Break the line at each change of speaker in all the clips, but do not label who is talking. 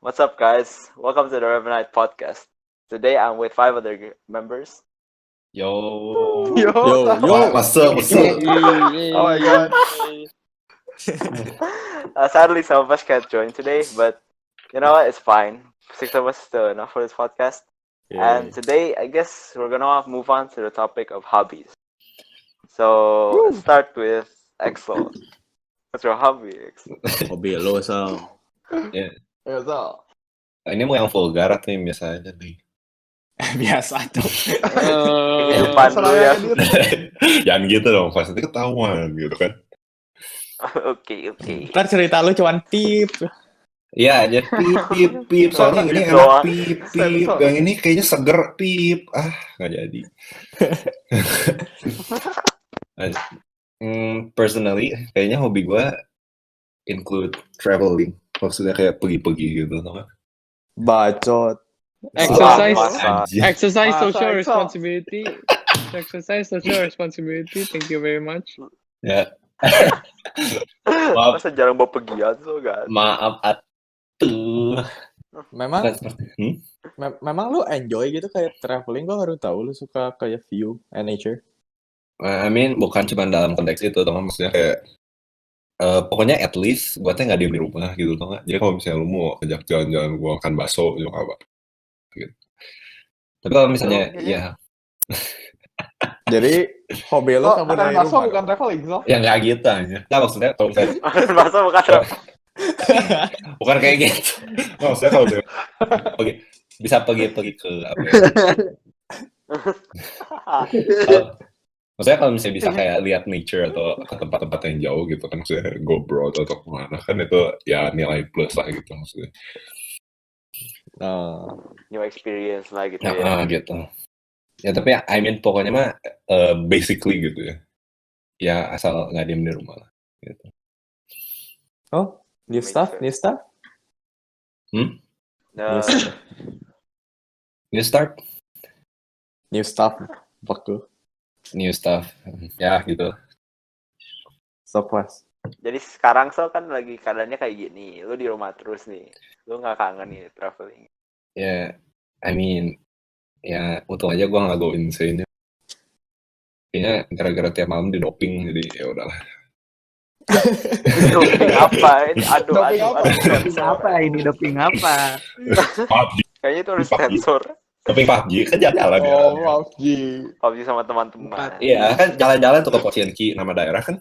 What's up, guys? Welcome to the Revenite Podcast. Today I'm with 5 other members.
Yo.
What's up?
Oh my god.
Sadly, some of us can't join today, but you know what? It's fine. 6 of us is still enough for this podcast. And today, I guess we're gonna move on to the topic of hobbies. So let's start with Exo. What's your hobby, Exo?
Hobi lo, Sal.
Ya, so. Ini mau yang vulgar atau yang biasa aja nih?
Biasa tuh.
Kehidupan dulu ya.
Jangan gitu dong, pasti ketahuan gitu kan.
Oke.
Ntar cerita lu cuman pip.
Iya, aja pip. Soalnya ini enak pip. Yang ini kayaknya seger pip. Nggak jadi. Personally, kayaknya hobi gue include traveling. Maksudnya kayak pergi-pergi gitu, tau gak?
Bacot.
Exercise social responsibility. Exercise social responsibility. Thank you very much.
Ya.
Masa jarang bawa pergian so kan?
Maaf atuh.
Memang lu enjoy gitu kayak traveling, gua baru tahu lu suka kayak view and nature.
I mean, bukan cuma dalam konteks itu, teman, maksudnya kayak pokoknya at least gue tuh nggak diem di rumah gitu, tau nggak? Jadi kalau misalnya lu mau ajak jalan-jalan, gue makan bakso juga apa gitu. Tapi kalau misalnya
Jadi hobi lu kabur dari
bakso
rumah.
bukan traveling, so.
Ya nggak gitu aja. Nggak, maksudnya kalau misalnya
Masa bukan
bukan kayak gitu. Nggak, maksudnya kalau bisa pergi ke apa ya? Maksudnya kalau misalnya bisa kayak lihat nature atau ke tempat-tempat yang jauh gitu kan, maksudnya go abroad atau kemana kan, itu ya nilai plus lah gitu maksudnya.
New experience lah gitu
ya. Gitu. Ya tapi I mean pokoknya mah basically gitu ya. Ya asal nggak diem di rumah lah. Gitu.
Oh, new stuff?
New start?
Fuck lu.
New stuff. Ya gitu.
So puas.
Jadi sekarang kan lagi keadaannya kayak gini. Lu di rumah terus nih. Lu nggak kangen nih traveling?
Ya, I mean, ya untung aja gue nggak go insane. Kayaknya gara-gara tiap malam di doping, jadi ya udahlah.
Doping apa? Ini aduh.
Doping apa?
Kayaknya itu harus sensor.
Doping PUBG kan jalan-jalan.
PUBG sama teman-teman.
Iya kan jalan-jalan tuh ke Pocienki, nama daerah kan.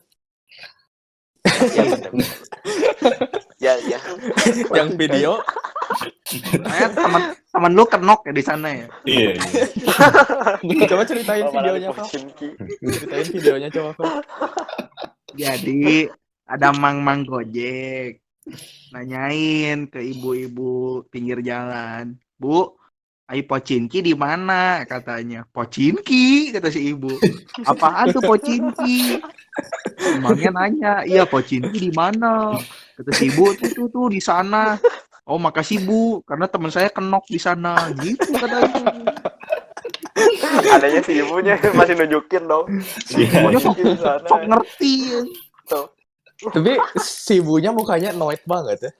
Iya benar. Ya.
Yang video.
Teman lu kenok ya di sana ya?
Iya.
Coba ceritain videonya, Pak. Ceritain videonya coba, Pak.
Jadi ada mang-mang Gojek nanyain ke ibu-ibu pinggir jalan, "Bu, ai Pocinki di mana?" katanya. "Pocinki," kata si ibu. "Apaan tuh Pocinki?" Emangnya nanya, "Iya, Pocinki di mana?" Kata si ibu, tuh di sana." "Oh, makasih Bu, karena teman saya kenok di sana." Gitu katanya.
Adanya si ibunya masih nunjukin dong.
Ibunya sok ngerti.
Tuh.
Tapi si ibunya mukanya annoyed banget ya.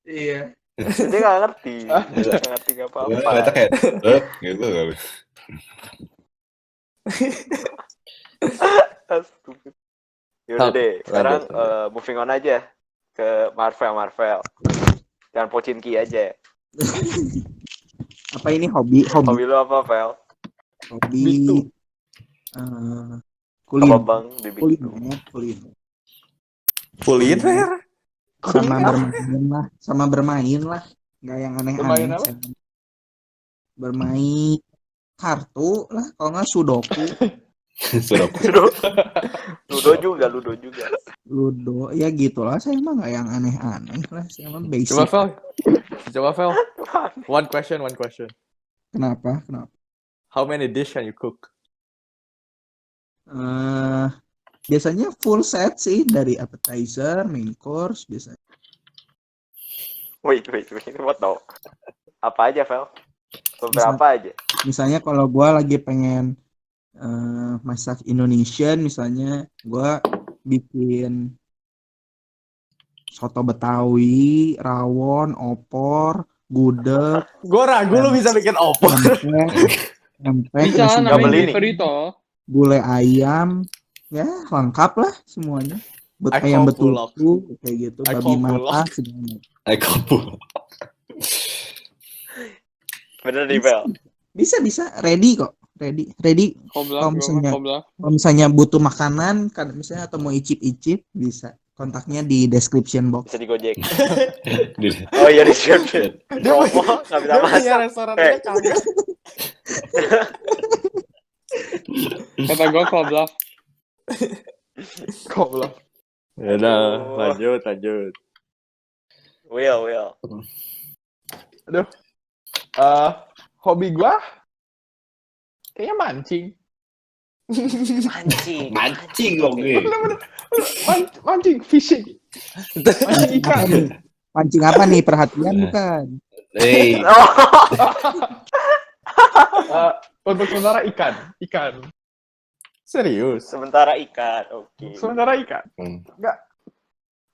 Iya.
Dia nggak ngerti. Nggak ngerti apa-apa.
Ternyata kayak gitu kali.
Stupid. Yaudah deh, sekarang moving on aja ke Marvel. Jangan Pocinki aja.
Apa ini hobi?
Hobi lu apa, Vel?
Hobi
Apa
kuliner.
bang di
Kuliner. Sama bermain lah. Nggak yang aneh-aneh.
Bermain apa?
Bermain kartu lah, kalau nggak sudoku.
Ludo juga.
Ludo, ya gitulah. Saya emang nggak yang aneh-aneh lah. Saya emang basic.
Coba, Vel. One question.
Kenapa?
How many dish can you cook?
Biasanya full set sih, dari appetizer, main course biasanya.
Wait, what the? Apa aja, Vel? Beberapa aja.
Misalnya kalau gue lagi pengen masak Indonesian, misalnya gue bikin soto Betawi, rawon, opor, gudeg,
Gue ragu lu bisa bikin opor.
empek,
Bisa
nasi
namanya
Double ini.
delivery toh.
gulai ayam, ya lengkap lah semuanya.
I
Ayam
call bulog.
betutu kayak gitu,
I
babi
call
mata
bulog.
segala.
Eko.
Bener nih, Bel.
Bisa ready kok, ready.
Koblak,
Kalau misalnya
koblak.
Kalau misalnya butuh makanan, kan misalnya atau mau icip-icip bisa. Kontaknya di description box.
Bisa di Gojek. Oh iya, di description. Promo, nggak bisa
Dia punya
masak.
restoran aja kagak.
Kata gue koblak.
Goblok. Ya udah, lanjut.
Will.
Hobi gua kayaknya mancing.
Mancing.
Oke.
Mancing, fishing. Mancing ikan.
Pancing apa nih? Perhatian bukan?
Hey,
Oh.
Untuk sementara ikan. Serius.
Sementara ikan, oke.
Sementara ikan.
Hmm.
Enggak.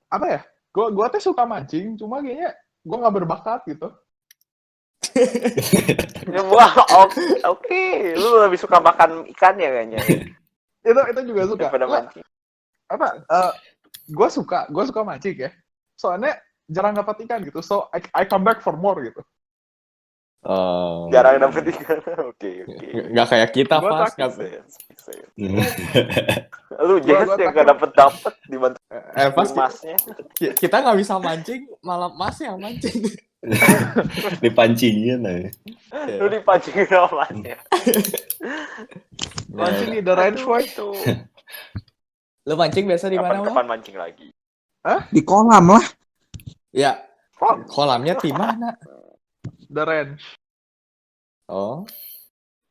Apa ya? Gua tuh suka mancing, cuma kayaknya gua nggak berbakat gitu.
Ya, wah, oke. Lu lebih suka makan ikannya kayaknya
Itu juga suka.
daripada
Nggak,
mancing.
apa? Gua suka mancing ya. Soalnya jarang dapat ikan gitu. So I come back for more gitu.
Jarang dapet ikan. Oke.
Nggak kayak kita
Gua
pas.
takut. Lu Jess
Gua
yang
takut.
nggak dapet dibantu
Pas
masnya.
kita nggak bisa mancing, malah Mas yang mancing.
dipancingin aja.
Lu dipancingin sama masnya.
Mancing di The Range Boy.
Itu.
Lu mancing biasa di mana, Bang?
Kapan mancing lagi?
Di kolam lah.
Ya, kolamnya di mana? The Range. Oh,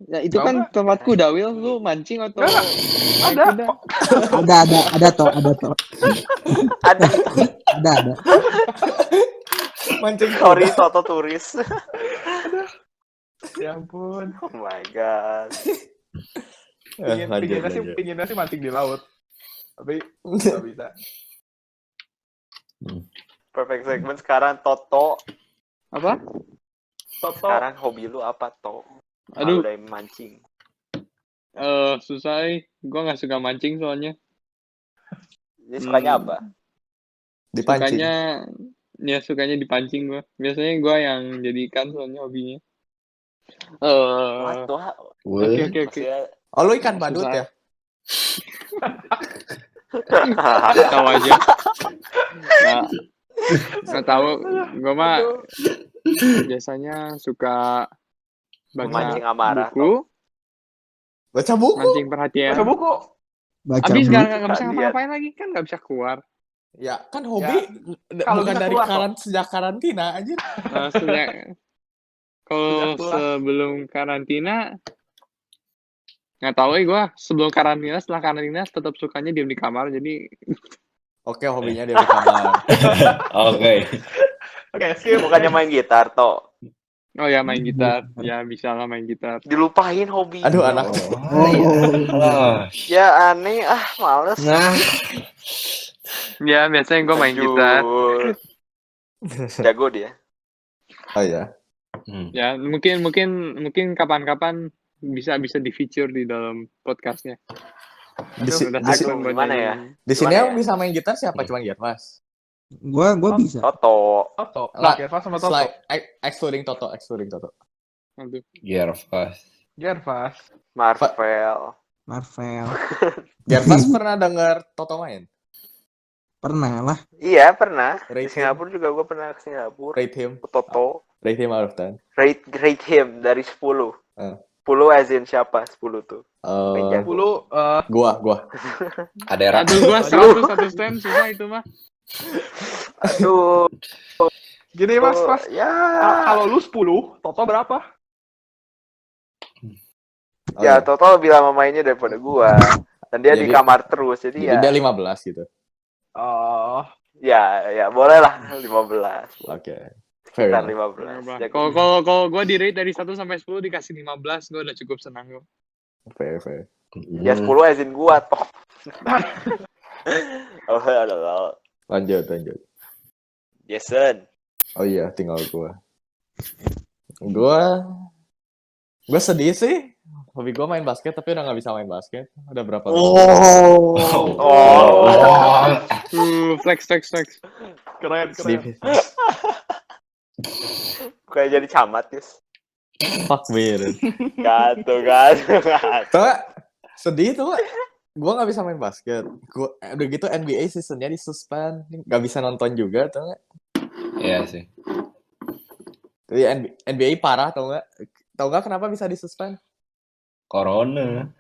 Ya itu kan tempat kuda, Will. Lu mancing atau
Nggak,
naik
ada.
kuda?
Ada toh.
Ada.
Ada.
mancing
Sorry, Toto turis.
Ya ampun.
Oh my god.
Pinginnya sih mancing di laut. Tapi nggak bisa.
Perfect segment sekarang Toto.
Apa?
Sekarang hobi lu apa, To?
Aduh.
Udah mancing.
Susah. Gue nggak suka mancing soalnya.
Jadi sukanya apa?
Dipancing.
Sukanya dipancing gue. Biasanya gue yang jadi ikan soalnya hobinya.
What?
Oke.
Maksudnya-
Oh, lu ikan badut
Susah.
ya?
Tahu aja. Nggak tahu. Gue mah biasanya suka baca
Mancing amarah.
buku,
Baca buku.
mancing perhatian.
Baca buku.
Baca
Abis
buku.
nggak bisa
Lihat.
ngapa-ngapain lagi kan nggak bisa keluar.
Ya, kan hobi
kalau
bukan
bisa
dari
keluar,
sejak karantina aja.
Kalau
Sejak keluar.
sebelum karantina nggak tahu gue sebelum karantina setelah karantina tetap sukanya diam di kamar jadi
Oke, hobinya dia di kamar.
Oke.
Oke, skip.
Bukannya main gitar, To.
oh ya main gitar ya bisa lah main gitar.
Dilupain hobi.
Aduh, anak.
Ah,
Ya aneh, males.
nah,
Ya biasanya gue main gitar.
Jago dia.
Oh ya.
Ya mungkin kapan-kapan bisa di feature di dalam podcastnya.
Di
Udah
di-
takut buat
gimana ya?
nyanyi.
di sini
Gimana
yang
ya?
bisa main gitar siapa? Cuma Gervas.
Gua bisa.
Toto.
Toto.
Lah,
Gervas sama Toto.
Slide, excluding Toto.
Aduh.
Gervas.
Gervas.
Marvel.
Marvel.
Gervas pernah dengar Toto main?
Pernah lah.
Iya, pernah. Di
Rate him.
Singapura juga gue pernah ke Singapura.
Rate him.
Toto.
Rate him out of 10.
Rate him dari 10. 10 as in siapa? 10 tuh. Jago.
10
Gua.
Adera.
Aduh gue 100 susah itu mah.
Aduh.
gini Mas, Mas.
Ya.
Kalau lu 10, Toto berapa?
Oh,
Ya, Toto lebih lama mainnya daripada gua. Dan dia di
Jadi-
kamar terus. Jadi
Jadi
ya.
dia 15 gitu.
Oh,
Ya, boleh lah 15.
Oke. Fair
Sekitar
enough.
15.
Kalau gue di rate dari 1 sampai 10 dikasih 15 gue udah cukup senang kok.
Fair.
Ya 10 as in gua, toh. Oh.
Lanjut.
Jason.
Oh iya, tinggal gua.
Gue sedih sih. Hobi gue main basket tapi udah nggak bisa main basket. Udah berapa minggu.
Flex.
Keren.
Sedih.
Kayak jadi camat, Yus.
Fuck me. Dude.
Gato.
Tuh nggak? Sedih tuh nggak? Gue nggak bisa main basket. Udah gitu NBA seasonnya disuspend. Nggak bisa nonton juga tuh nggak?
Iya sih.
Jadi NBA parah tau nggak? Tahu nggak kenapa bisa disuspend?
Corona.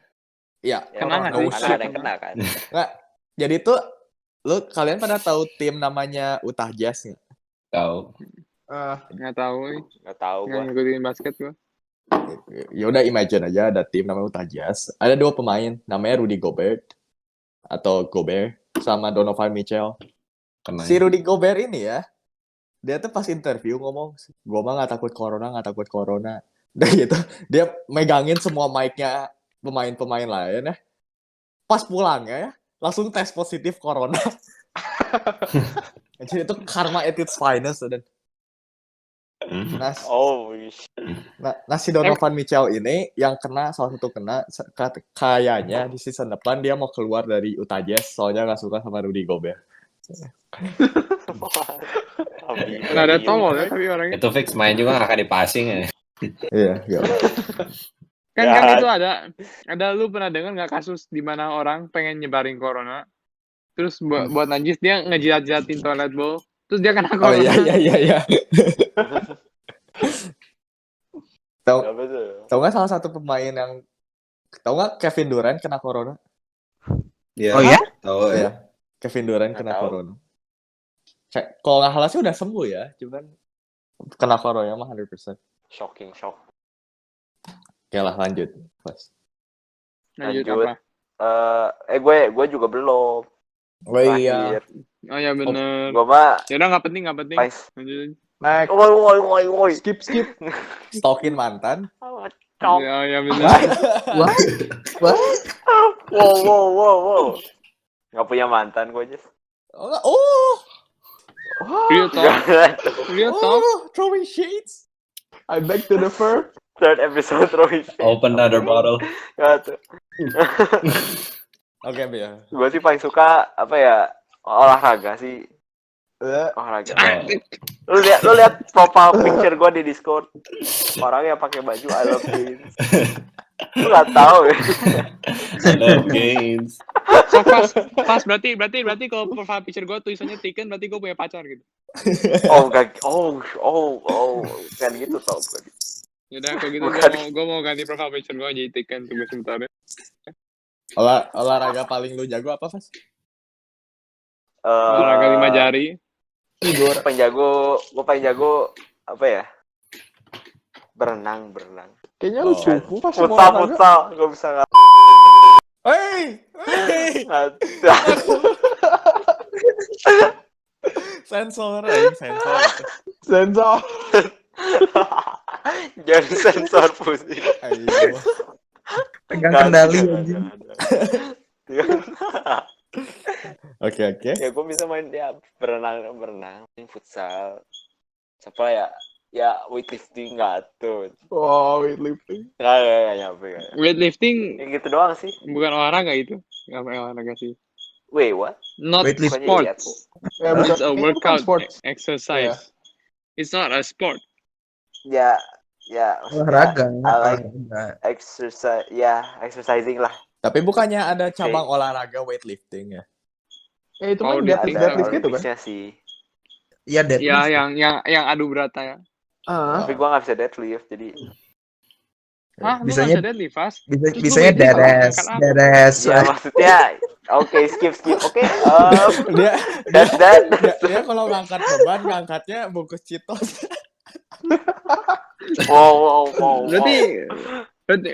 Iya.
Ya,
Kena nggak sih?
karena ada yang kena kan.
Nggak. Jadi tuh kalian pada tahu tim namanya Utah Jazz nggak?
Tahu.
Nggak tahu,
Nggak tahu
nggak
gua.
ngikutin basket gua.
Ya udah imagine aja ada tim namanya Utah Jazz. Ada 2 pemain namanya Rudy Gobert atau Gobert sama Donovan Mitchell.
Kena.
Si Rudy Gobert ini ya, dia tuh pas interview ngomong, gue mah nggak takut corona. Dan gitu, dia megangin semua mic-nya pemain-pemain lain ya. Pas pulangnya ya, langsung tes positif corona. Jadi itu karma at its finest. Dan nah, si Donovan Mitchell ini yang salah satu kena, kayaknya di season depan dia mau keluar dari Utah Jazz soalnya nggak suka sama Rudy Gobert.
Ada tolol ya tapi orangnya.
Itu fix main juga nggak akan dipasing ya.
Iya, iya.
Kan itu ada lu pernah dengar nggak kasus di mana orang pengen nyebarin corona, terus buat najis dia ngejilat-jilatin toilet bowl, terus dia kena
Oh
corona.
iya. Tahu
Apa tuh?
tahu nggak salah satu pemain yang tahu nggak Kevin Durant kena corona?
Iya.
Oh ya?
Tahu ya.
Iya, Kevin Durant
Nggak
kena
tahu.
corona. Kalau nggak salah sih udah sembuh ya, cuman kena corona mah 100%.
Shocking.
Oke lah, lanjut. Pas.
Lanjut
Lanjut.
apa?
Gue juga belum.
Oh iya.
Terakhir.
Oh ya bener.
Gue mah
Ya udah nggak penting.
Pais.
Lanjut.
Next.
Woi.
Skip.
Stalkin mantan.
Cok.
Ya bener.
What? What?
Wow. Nggak punya mantan gue aja.
Real talk.
Throwing shades.
I beg to differ.
Third episode throwing shade.
Open another bottle.
Gato.
Oke, Bia.
Gue sih paling suka apa ya, olahraga sih. Olahraga.
Oh.
Lu lihat profile picture gue di Discord. Orangnya pakai baju I love games. Lu nggak tahu ya.
I love games.
So pas berarti kalau profile picture gue tulisannya Taken berarti gue punya pacar gitu.
Kan gitu tau.
Yaudah kalau gitu gue mau ganti profile picture gue jadi Taken tunggu sebentar ya.
Olahraga paling lu jago apa, Mas?
Olahraga 5 jari.
Gue paling jago apa ya? Berenang.
Kayaknya lu cukup pas
Futsal, gue bisa nggak.
Hey! Sensor.
Sensor.
Jangan sensor pusing.
Ayo.
Pegang kendali anjing.
Oke.
Ya gue bisa main ya berenang, main futsal. Siapa ya weightlifting nggak tuh.
Wow, weightlifting.
Nggak nyampe.
Weightlifting
Ya gitu doang sih.
bukan olahraga itu. Nggak olahraga sih.
Wait, what?
Not
Weightlifting.
sports.
Ya,
It's a workout
sports.
exercise. It's not a sport.
Ya.
Olahraga.
I like
Olahraga.
exercise. Ya, exercising lah.
Tapi bukannya ada cabang olahraga weightlifting ya?
Ya itu
Oh,
kan deadlift
Ada
gitu kan.
Olympicsnya sih.
Iya, deadlift.
Ya yang adu berata ya.
Tapi gue nggak bisa deadlift, jadi
Hah, lu
Bisanya-
nggak bisa deadlift, Fas?
Bisanya
Terus lu
deres.
ya maksudnya oke skip. Oke,
Dia
that.
kalau ngangkat beban ngangkatnya bungkus Cheetos.
Wow.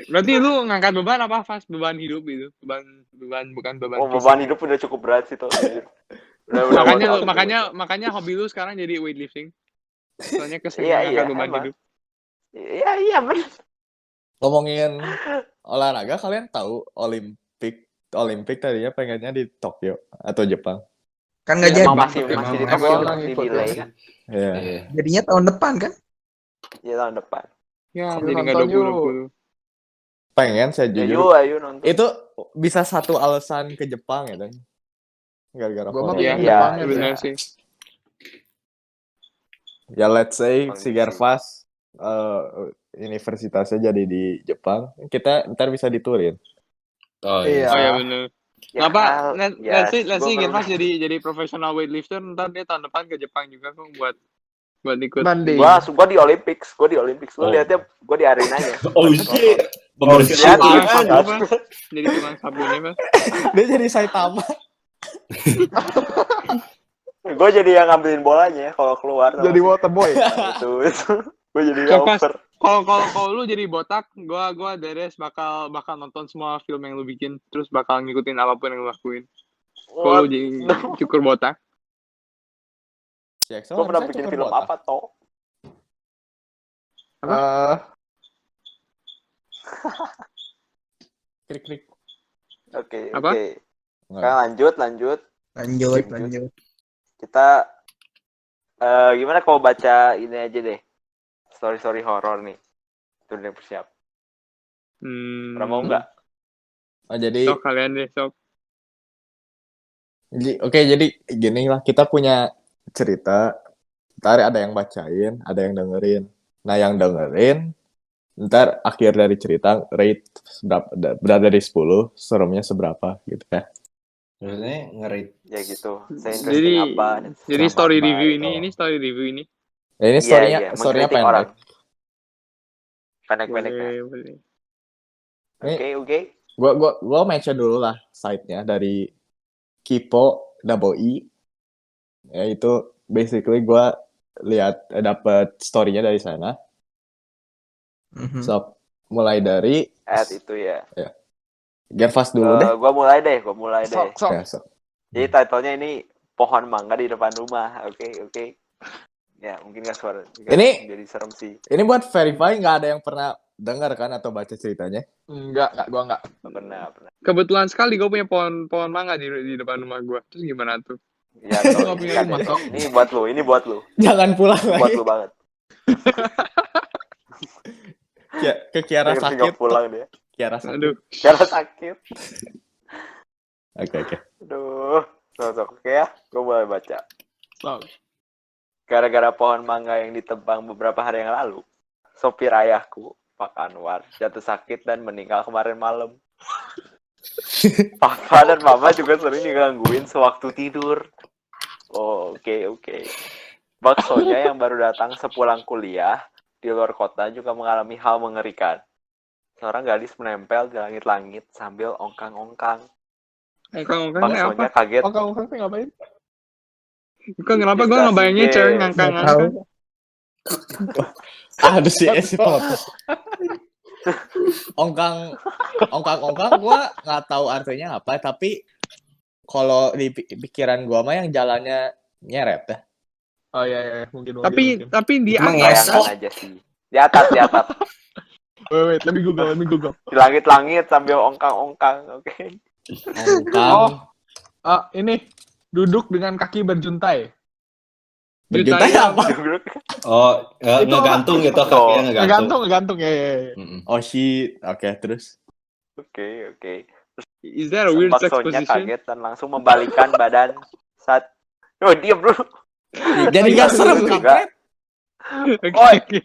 Berarti lu ngangkat beban apa, Fas? Beban hidup itu. Beban bukan beban fisik.
Beban hidup udah cukup berat sih tuh. Udah
Makanya hobi lu sekarang jadi weightlifting. Soalnya keseringan
Iya,
ngangkat beban
emang.
hidup.
Iya benar.
Ngomongin olahraga, kalian tahu Olimpik tadinya pengennya di Tokyo atau Jepang.
Kan nggak
Ya,
jadi.
Emang masih
Emang
di
orang
masih
ikut
di delay
ya.
kan?
Iya.
Iya.
Jadinya tahun depan kan?
Ya tahun depan.
Ya,
Ayo
jadi nggak
nonton yuk.
2020.
Pengen saya
Ya
jujur.
ayo nonton.
Itu bisa satu alasan ke Jepang ya, Dan. Gara-gara
Gua mah
corona.
Iya,
pengen
Iya,
Jepangnya
iya.
benar
sih.
sih.
Ya let's say
Jepang
si
di
Gervas universitasnya jadi di Jepang, kita ntar bisa diturin.
Oh
Iya.
iya.
Oh ya benar.
Ya,
Apa?
ya,
Let's
gua
see
baru-
Gervas jadi profesional weightlifter, ntar dia tahun depan ke Jepang juga kok buat ikut.
Banding.
Gua di Olympics. Gua
Oh.
lihatnya gua di arenanya.
Oh shit. Pembersihan
Lihat,
Tukang
lihat.
sapu, Mas. Jadi tukang sapunya, Mas.
Dia jadi Saitama.
Gue jadi yang ngambilin bolanya kalau keluar.
Jadi water boy.
itu. Gue jadi
So, pas
over.
kalau lu jadi botak, gua Deres bakal nonton semua film yang lu bikin, terus bakal ngikutin apapun yang lu lakuin. Kalau lu jadi cukur botak.
Si Exo
Gue pernah
harusnya
bikin
cukur
film
botak.
apa toh?
Krik-krik.
Oke.
Apa?
Sekarang lanjut.
Lanjut.
Kita gimana kalau baca ini aja deh. Story horor nih. Itu udah bersiap. Pernah mau nggak?
Oh, jadi
Sok kalian deh, sok.
oke, jadi gini lah, kita punya cerita, ntar ada yang bacain, ada yang dengerin. Nah, yang dengerin, ntar akhir dari cerita rate berapa dari 10, seremnya seberapa gitu kan.
Maksudnya nge-rate.
Ya gitu. Saya interesting apa?
Jadi
Sama
story
baik,
review
oh.
ini story review ini.
Ya, ini story-nya
mengkritik
pendek.
orang. Pendek-pendeknya.
Boleh.
Oke.
Gua mention dulu lah site-nya dari Kipo Double E. Ya itu basically gua lihat dapet story-nya dari sana. So, mulai dari
Itu ya.
Gervas dulu deh.
Gue mulai deh.
Sok.
Ya, so.
Jadi title-nya ini pohon mangga di depan rumah. Oke. Ya mungkin nggak suara.
Ini-
jadi serem sih.
Ini buat verify nggak ada yang pernah dengar kan atau baca ceritanya?
Enggak, gua enggak.
Nggak pernah.
Kebetulan sekali gue punya pohon mangga di depan rumah gue. Terus gimana tuh?
Ya,
Lu
toh,
nggak punya
kan
rumah,
ya.
Sok?
Ini buat lu.
Jangan pulang
Buat
lagi.
lu banget.
Ke Kiara
Saya
sakit.
nggak pulang dia.
Kiara sakit.
Aduh.
Karena sakit.
Oke.
Aduh. Sok oke ya. Gue mulai baca.
Sok.
Gara-gara pohon mangga yang ditebang beberapa hari yang lalu, sopir ayahku, Pak Anwar, jatuh sakit dan meninggal kemarin malam. Papa dan mama juga sering digangguin sewaktu tidur. Oh, oke. Baksonya yang baru datang sepulang kuliah di luar kota juga mengalami hal mengerikan. Seorang gadis menempel di langit-langit sambil ongkang-ongkang.
Ongkang-ongkang kayak apa?
Baksonya kaget.
Ongkang ngapain?
Kok kenapa gue ngebayangnya cewek ngangkang-ngangkang?
Aduh si Popes. Ongkang gue nggak tahu artinya apa, tapi kalau di pikiran gue mah yang jalannya nyeret ya.
Oh iya, mungkin.
Tapi di
Emang
atas.
Bayangkan aja sih. Di atas.
Wait, let me Google.
Di langit-langit sambil ongkang-ongkang, oke.
Ongkang.
Ini duduk dengan kaki berjuntai.
Berjuntai apa?
Oh,
Itu
ngegantung gitu kakinya ngegantung.
Ngegantung ya.
Mm-mm.
Oh shit. Oke, terus.
Oke.
Is that a weird sex
Baksonya
position?
kaget dan langsung membalikkan badan saat... Oh, diam bro.
Jadi nggak serem
Juga.
kampret.
Oke.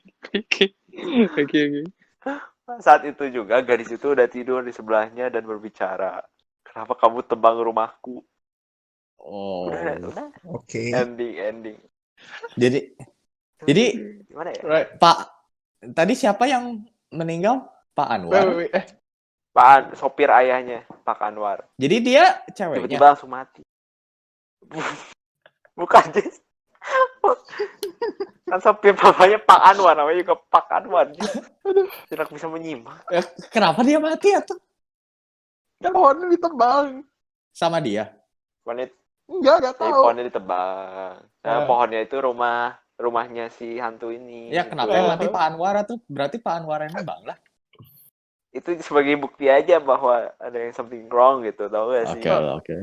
Saat itu juga gadis itu udah tidur di sebelahnya dan berbicara. Kenapa kamu tebang rumahku?
Oh.
Udah.
Oke.
Ending.
Jadi
Gimana ya?
Right.
Pak, tadi siapa yang meninggal? Pak Anwar.
Wait.
Pak sopir ayahnya, Pak Anwar.
Jadi dia ceweknya.
Tiba-tiba langsung mati. Bukan, Jess. Kan sopir papanya Pak Anwar, namanya juga Pak Anwar. Tidak bisa menyimak.
Kenapa dia mati atau
Kan pohonnya ditebang.
sama dia?
Pohonnya,
Enggak tahu.
pohonnya ditebang. Nah, pohonnya itu rumahnya si hantu ini.
Ya kenapa yang mati Pak Anwar atau berarti Pak Anwar yang nebang lah.
Itu sebagai bukti aja bahwa ada yang something wrong gitu, tau gak sih?
Oke.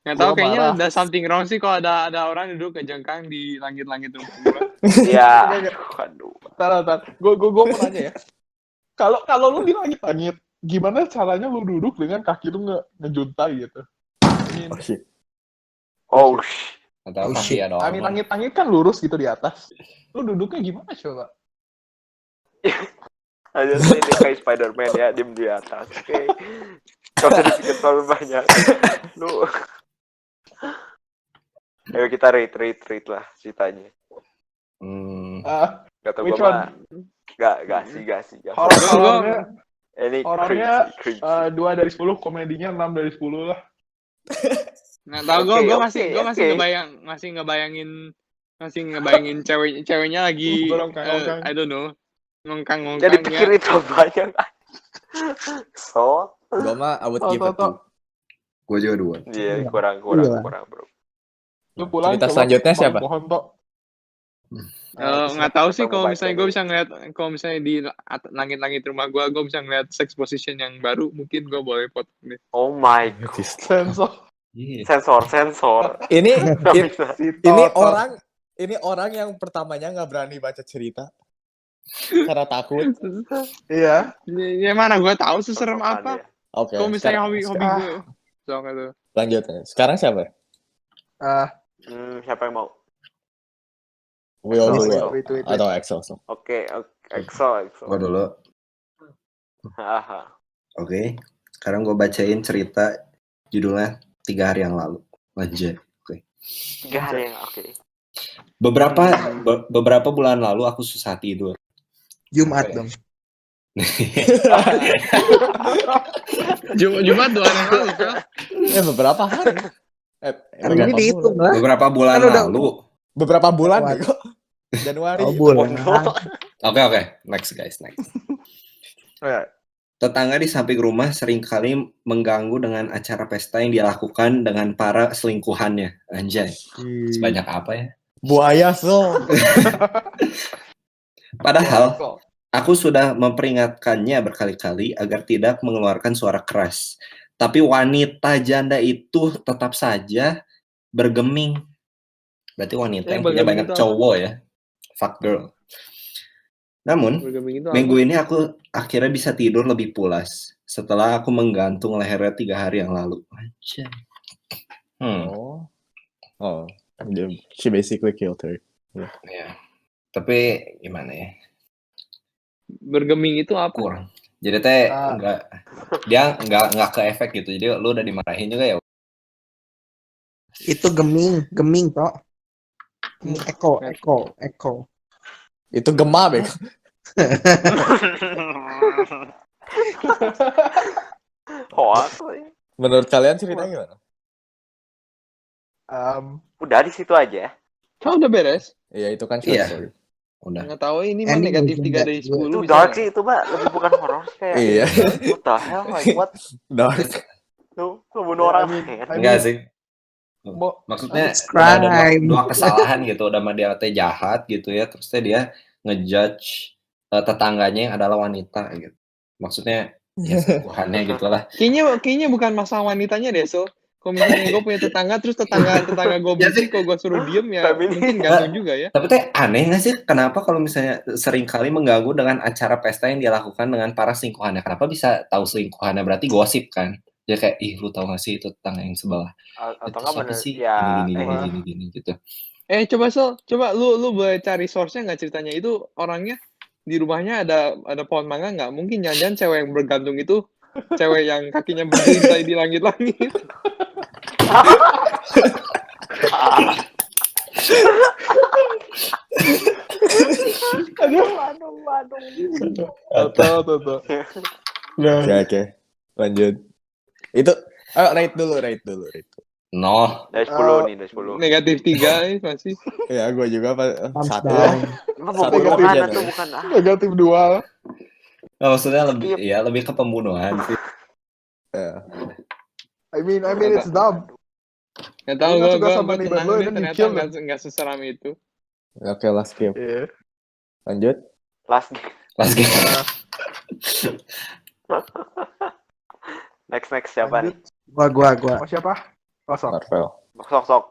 Nggak tahu
Gua
kayaknya
marah.
ada something wrong sih kalau ada orang duduk kejengkang di langit-langit rumah gua.
Iya.
Enggak.
Waduh.
Tar. Gue mau nanya ya. Kalau lu di langit-langit, gimana caranya lu duduk dengan kaki lu ngejuntai gitu? I mean,
Oh shit.
Oh shit.
Atau
Oh,
kaki
shit.
ada
I mean,
orang.
langit-langit kan lurus gitu di atas. Lu duduknya gimana coba?
Aja sih dia kayak Spider-Man ya, diem di atas. Oke. Gak usah dipikir terlalu banyak. Lu. Ayo kita rate lah ceritanya.
Ah,
Gak tau
which
gue mah.
one?
Gak sih.
Horornya
Ini
horornya
cringy.
2 dari 10, komedinya 6 dari 10 lah.
Nggak tahu
Oke,
gue
oke.
masih ngebayangin ceweknya lagi
Ngongkang-ngongkang.
I don't know ngongkang
Jadi
ya.
pikirin terlalu banyak. So,
Gua mah I would give it
Toto.
2.
Gue juga 2.
iya kurang bro.
Lu pulang
Cerita
coba
selanjutnya
tebang
siapa?
pohon, Tok.
Nggak tahu sih kalau
Mau
misalnya gue bisa ngeliat kalau misalnya di langit-langit rumah gue bisa ngeliat sex position yang baru, mungkin gue boleh potong nih.
Oh my god.
Sensor.
Iya.
Sensor.
Ini
Nggak bisa.
Si
ini
Toto.
orang yang pertamanya nggak berani baca cerita karena takut.
Iya.
Ya mana gue tahu seserem
Sosokan
apa.
dia.
Oke.
Kalau misalnya
sekarang-
hobi gue soalnya tuh.
lanjut. Sekarang siapa?
Siapa yang mau?
Will
Excel,
dulu
Excel.
Wait.
atau Excel?
Oke, Excel.
Gue dulu.
Haha.
Oke. Sekarang gue bacain cerita judulnya 3 hari yang lalu. Lanjut.
3 hari yang oke.
Beberapa bulan lalu aku susah tidur.
Jumat
Oke.
dong.
Jumat 2 hari yang lalu kan.
Beberapa hari.
Hari ini dihitung lah.
Beberapa bulan
Kan udah-
lalu.
Beberapa bulan
Bulan.
bego. Januari.
Oh, bulan.
Oke. Next.
Alright.
Tetangga di samping rumah seringkali mengganggu dengan acara pesta yang dia lakukan dengan para selingkuhannya. Anjay, sebanyak apa ya?
Buaya so.
Padahal aku sudah memperingatkannya berkali-kali agar tidak mengeluarkan suara keras. Tapi wanita janda itu tetap saja bergeming. Berarti wanita yang punya
bergeming
banyak
itu apa?
cowok ya. Fuck girl. Namun,
Bergeming itu apa?
minggu ini aku akhirnya bisa tidur lebih pulas setelah aku menggantung lehernya 3 hari yang lalu. Anjay.
Oh. She basically killed her.
Ya. Tapi gimana ya?
Bergeming itu apa?
Kurang. Jadi teh nggak ke efek gitu. Jadi lu udah dimarahin juga ya.
Itu geming Tok. Eko.
Itu gema bego.
Hoax.
Menurut kalian ceritanya gimana?
Udah di situ aja.
Oh, udah beres.
Iya itu kan short
Iya.
story.
Udah.
Nggak tahu ini mah
Ending
negatif
juga.
3 dari 10
Itu
bisa
dark
nggak?
sih itu, Mbak. Lebih bukan horor sih kayak.
Iya.
What the hell? Like what?
Dark.
Lu bunuh orang.
Enggak sih. Maksudnya udah ada
crime.
dua kesalahan gitu. Udah mah dia teh jahat gitu ya. Terus teh dia ngejudge tetangganya yang adalah wanita gitu. Maksudnya ya selingkuhannya gitu lah.
Kayaknya bukan masalah wanitanya deh, so. Kalau misalnya gue punya tetangga, terus tetangga gue
Ya
benci, kalau gue suruh diem ya
Tapi ini-
mungkin gantung juga ya.
Tapi teh aneh nggak sih kenapa kalau misalnya seringkali mengganggu dengan acara pesta yang dia lakukan dengan para selingkuhannya? Kenapa bisa tahu selingkuhannya? Berarti gosip kan? Dia kayak, ih lu tau gak sih itu tetangga yang sebelah?
Atau
Itu
enggak
siapa
bener
sih?
ya.
Gini gitu.
Coba lu boleh cari source-nya nggak ceritanya itu orangnya di rumahnya ada pohon mangga nggak? Mungkin jangan cewek yang bergantung itu cewek yang kakinya berintai di langit-langit.
Toto.
Oke. Lanjut. Itu rate dulu.
No,
Dari 10 nih, dari 10.
Negatif 3 nih masih.
Ya gue juga
Thumbs
satu.
down.
Emang
Satu
pembunuhan
aja,
atau
Nen.
bukan?
Negatif 2.
Nah, maksudnya lebih ke pembunuhan sih.
Ya.
I mean it's dumb.
Nggak tahu
Lu nggak
gue
suka sama neighbor
tenang
lu,
deh,
and then you
ternyata
kill them.
nggak seseram itu.
Oke, last skip.
Iya.
Lanjut.
Last game.
Last game.
Next siapa nih?
Gua.
Oh, siapa?
Kosong.
Marvel.
Sok.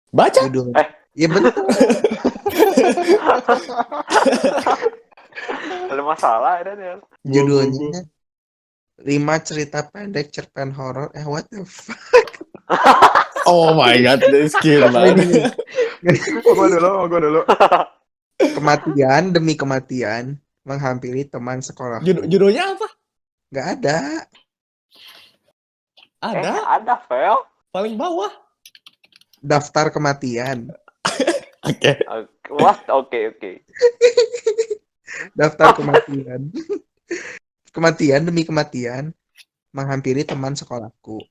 Baca.
Judul.
Eh.
Ya betul.
Ada masalah ada nih.
Judulnya 5 cerita pendek cerpen horor. What the fuck?
Oh my god, this kid banget.
Gua dulu.
Kematian demi kematian menghampiri teman sekolah.
Judulnya apa?
Nggak ada.
Ada,
Ada, Fel.
paling bawah.
Daftar kematian.
Oke.
What? Oke.
Daftar kematian. Kematian demi kematian menghampiri teman sekolahku.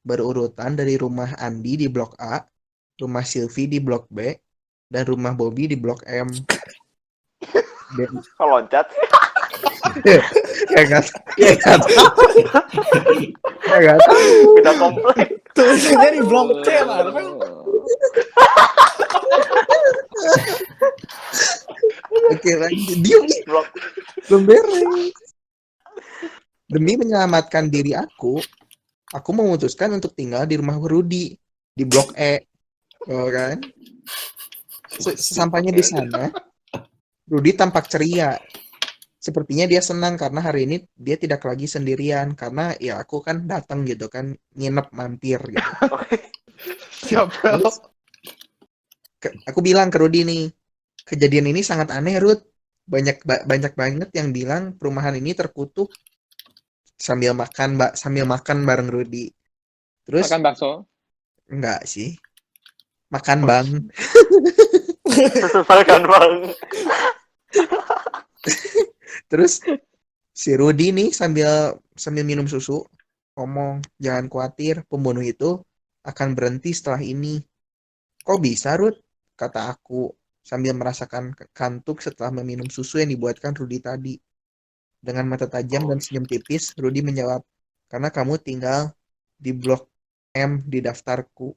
Berurutan dari rumah Andi di blok A, rumah Silvi di blok B, dan rumah Bobby di blok M.
Kalau loncat.
Ya kan?
Pindah komplek.
Tulisannya di blok C, Marvel.
Oke, lanjut. Diam nih.
Blok.
Belum beres. Demi menyelamatkan diri aku memutuskan untuk tinggal di rumah Rudy di blok E. Oh, kan? Sesampainya di sana, Rudy tampak ceria. Sepertinya dia senang karena hari ini dia tidak lagi sendirian karena ya aku kan datang gitu kan, nginep mampir gitu.
Siap, Fel.
Terus, aku bilang ke Rudy nih, kejadian ini sangat aneh, Rud. Banyak banget yang bilang perumahan ini terkutuk. Sambil makan bareng Rudy. Terus
Makan bakso.
enggak sih. Makan bang.
Makan bang.
Terus si Rudy nih sambil minum susu ngomong, jangan khawatir, pembunuh itu akan berhenti setelah ini. Kok bisa, Rud? Kata aku sambil merasakan kantuk setelah meminum susu yang dibuatkan Rudy tadi. Dengan mata tajam dan senyum tipis, Rudy menjawab, karena kamu tinggal di blok M di daftarku.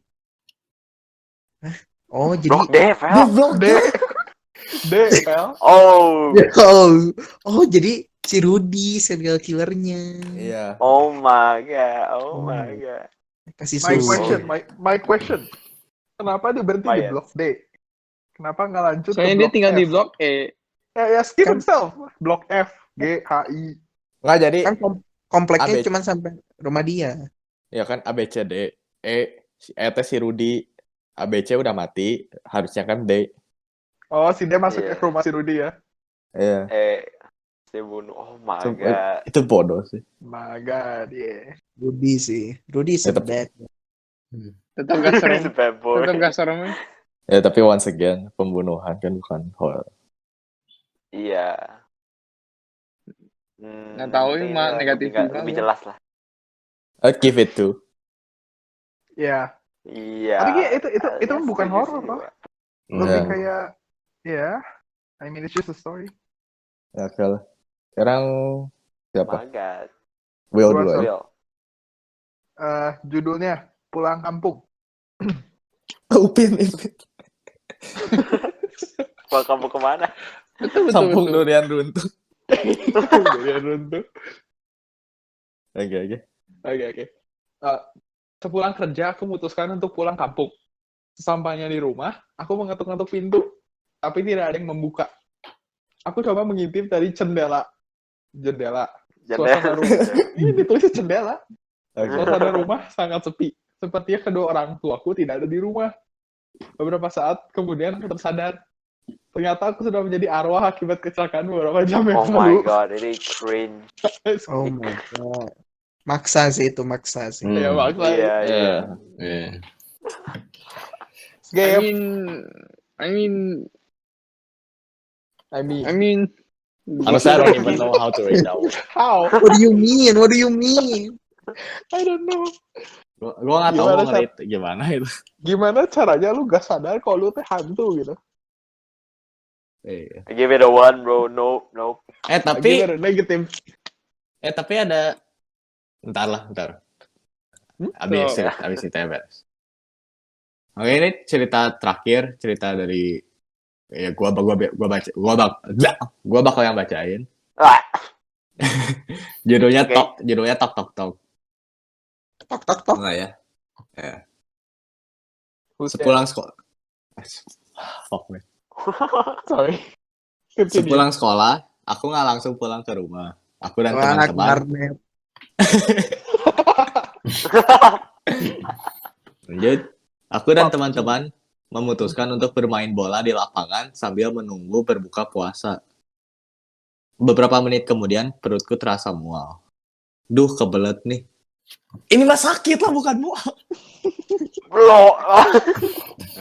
Hah? Oh, jadi...
Blok D, Fel.
Blok D. D, Fel.
Oh.
Jadi si Rudy serial killernya.
Iya.
Oh my god.
Kasih
My
susu.
question, my question. Kenapa dia berhenti di
Lumayan.
blok D? Kenapa nggak lanjut
Soalnya
ke
dia
blok
tinggal
F?
di blok E.
Ya skip
Kan-
himself. Blok F, G, H, I.
Nggak jadi,
Kan kompleknya
AB.
cuma sampai rumah dia.
ya kan A, B, C, D. Si Rudy. A, B, C udah mati. Harusnya kan D.
Oh, si dia masuk
Iya.
ke rumah si Rudy ya.
Iya.
Si bunuh. Oh my
So,
god.
itu bodoh sih.
My God, yeah.
Rudy sih. Rudy
Ya, tapi-
sedap.
Tetap gak serem.
He's a bad boy.
Tetap gak serem.
Ya tapi once again, pembunuhan kan bukan horror.
Iya.
Nggak tahu ini mah negatif juga,
lebih
gua.
jelas lah.
I'd give it to.
Ya.
Iya.
Tapi kayak itu
Ya,
bukan
setuju
horor
sih
loh.
gua.
Lebih
Ya,
kayak, ya. I mean, it's just a story.
ya kalau sekarang
Oh
siapa?
my god.
Will
Gua
dulu ya.
Will.
Judulnya Pulang Kampung.
Upin.
Kalau kamu kemana?
Betul.
Kampung durian runtuh.
Durian runtuh.
Oke.
Oke. Sepulang kerja, aku memutuskan untuk pulang kampung. Sesampainya di rumah, aku mengetuk-ngetuk pintu, tapi tidak ada yang membuka. Aku coba mengintip dari jendela. Suasana rumah. Ini ditulis jendela.
Oke.
Suasana rumah sangat sepi. Sepertinya kedua orang tuaku tidak ada di rumah. Beberapa saat kemudian aku tersadar. Ternyata aku sudah menjadi arwah akibat kecelakaan beberapa jam yang
Oh my
lalu.
god, ini cringe.
Oh my god. Maksa sih itu, maksa sih.
Ya, maksa.
Iya.
Iya.
Skip.
I mean,
Honestly, I don't even know how to read that one.
How?
What do you mean?
I don't know.
Gue nggak tahu
Gimana,
mau nge-read gimana itu.
Gimana caranya lu gak sadar kalau lu teh hantu gitu?
Iya.
I give it a 1, bro. Nope.
Gimana? Negatif.
Tapi ada. Bentar. Abis itu ya beres. Oke, ini cerita terakhir, cerita dari ya gua bakal yang bacain.
Ah,
Judulnya
Oke.
judulnya tok tok tok.
Tok tok tok.
Enggak ya?
Who's
Sepulang sekolah. Fuck man.
Sorry. Continue.
Sepulang sekolah, aku nggak langsung pulang ke rumah. Aku dan
Wah,
teman-teman.
Garnet.
Lanjut. Aku dan teman-teman memutuskan untuk bermain bola di lapangan sambil menunggu berbuka puasa. Beberapa menit kemudian perutku terasa mual. Duh, kebelet nih. Ini mah sakit lah, bukan mual.
Belum.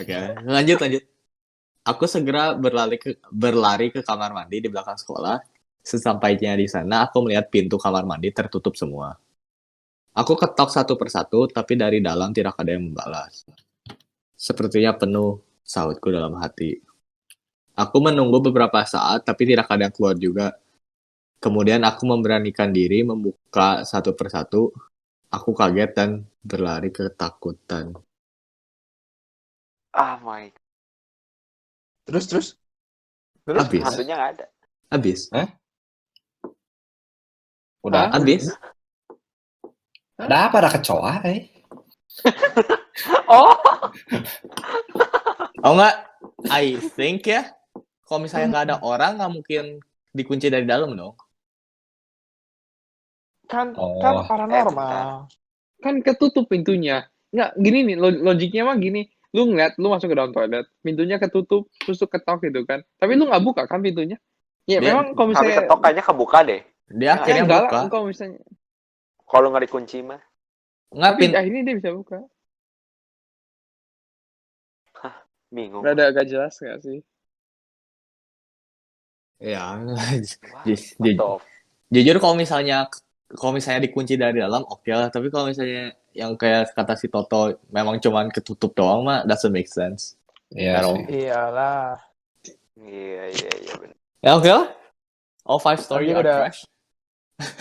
Oke, lanjut. Aku segera berlari ke kamar mandi di belakang sekolah. Sesampainya di sana, aku melihat pintu kamar mandi tertutup semua. Aku ketok satu persatu, tapi dari dalam tidak ada yang membalas. Sepertinya penuh, sahutku dalam hati. Aku menunggu beberapa saat, tapi tidak ada yang keluar juga. Kemudian aku memberanikan diri membuka satu persatu. Aku kaget dan berlari ketakutan.
Ah my.
Terus.
Habis.
Hantunya nggak ada.
Habis.
Udah.
Habis.
Ada apa? Ada kecoa,
Oh.
Oh enggak, I think ya. Kalau misalnya nggak ada orang, nggak mungkin dikunci dari dalam dong.
Kan
Oh.
paranormal.
Kan ketutup pintunya. Nggak, gini nih, logiknya mah gini. Lu ngeliat, lu masuk ke dalam toilet, pintunya ketutup, terus lu ketok gitu kan. Tapi lu nggak buka kan pintunya? Ya
Dia-
memang kalau
Tapi
misalnya...
ketokannya kebuka deh.
Dia akhirnya
enggak
buka.
lah, kalau misalnya...
Kalau nggak dikunci mah.
Nggak,
Tapi akhirnya dia bisa buka.
Bingung.
Rada agak jelas nggak sih?
Ya,
Wah,
Ju-
what the f-
jujur kalau misalnya dikunci dari dalam oke lah, tapi kalau misalnya yang kayak kata si Toto memang cuman ketutup doang mah doesn't make sense.
Iya
At all.
sih.
Iyalah.
Iya benar.
Ya oke lah. All 5 story
Tadi
are
udah-
trash.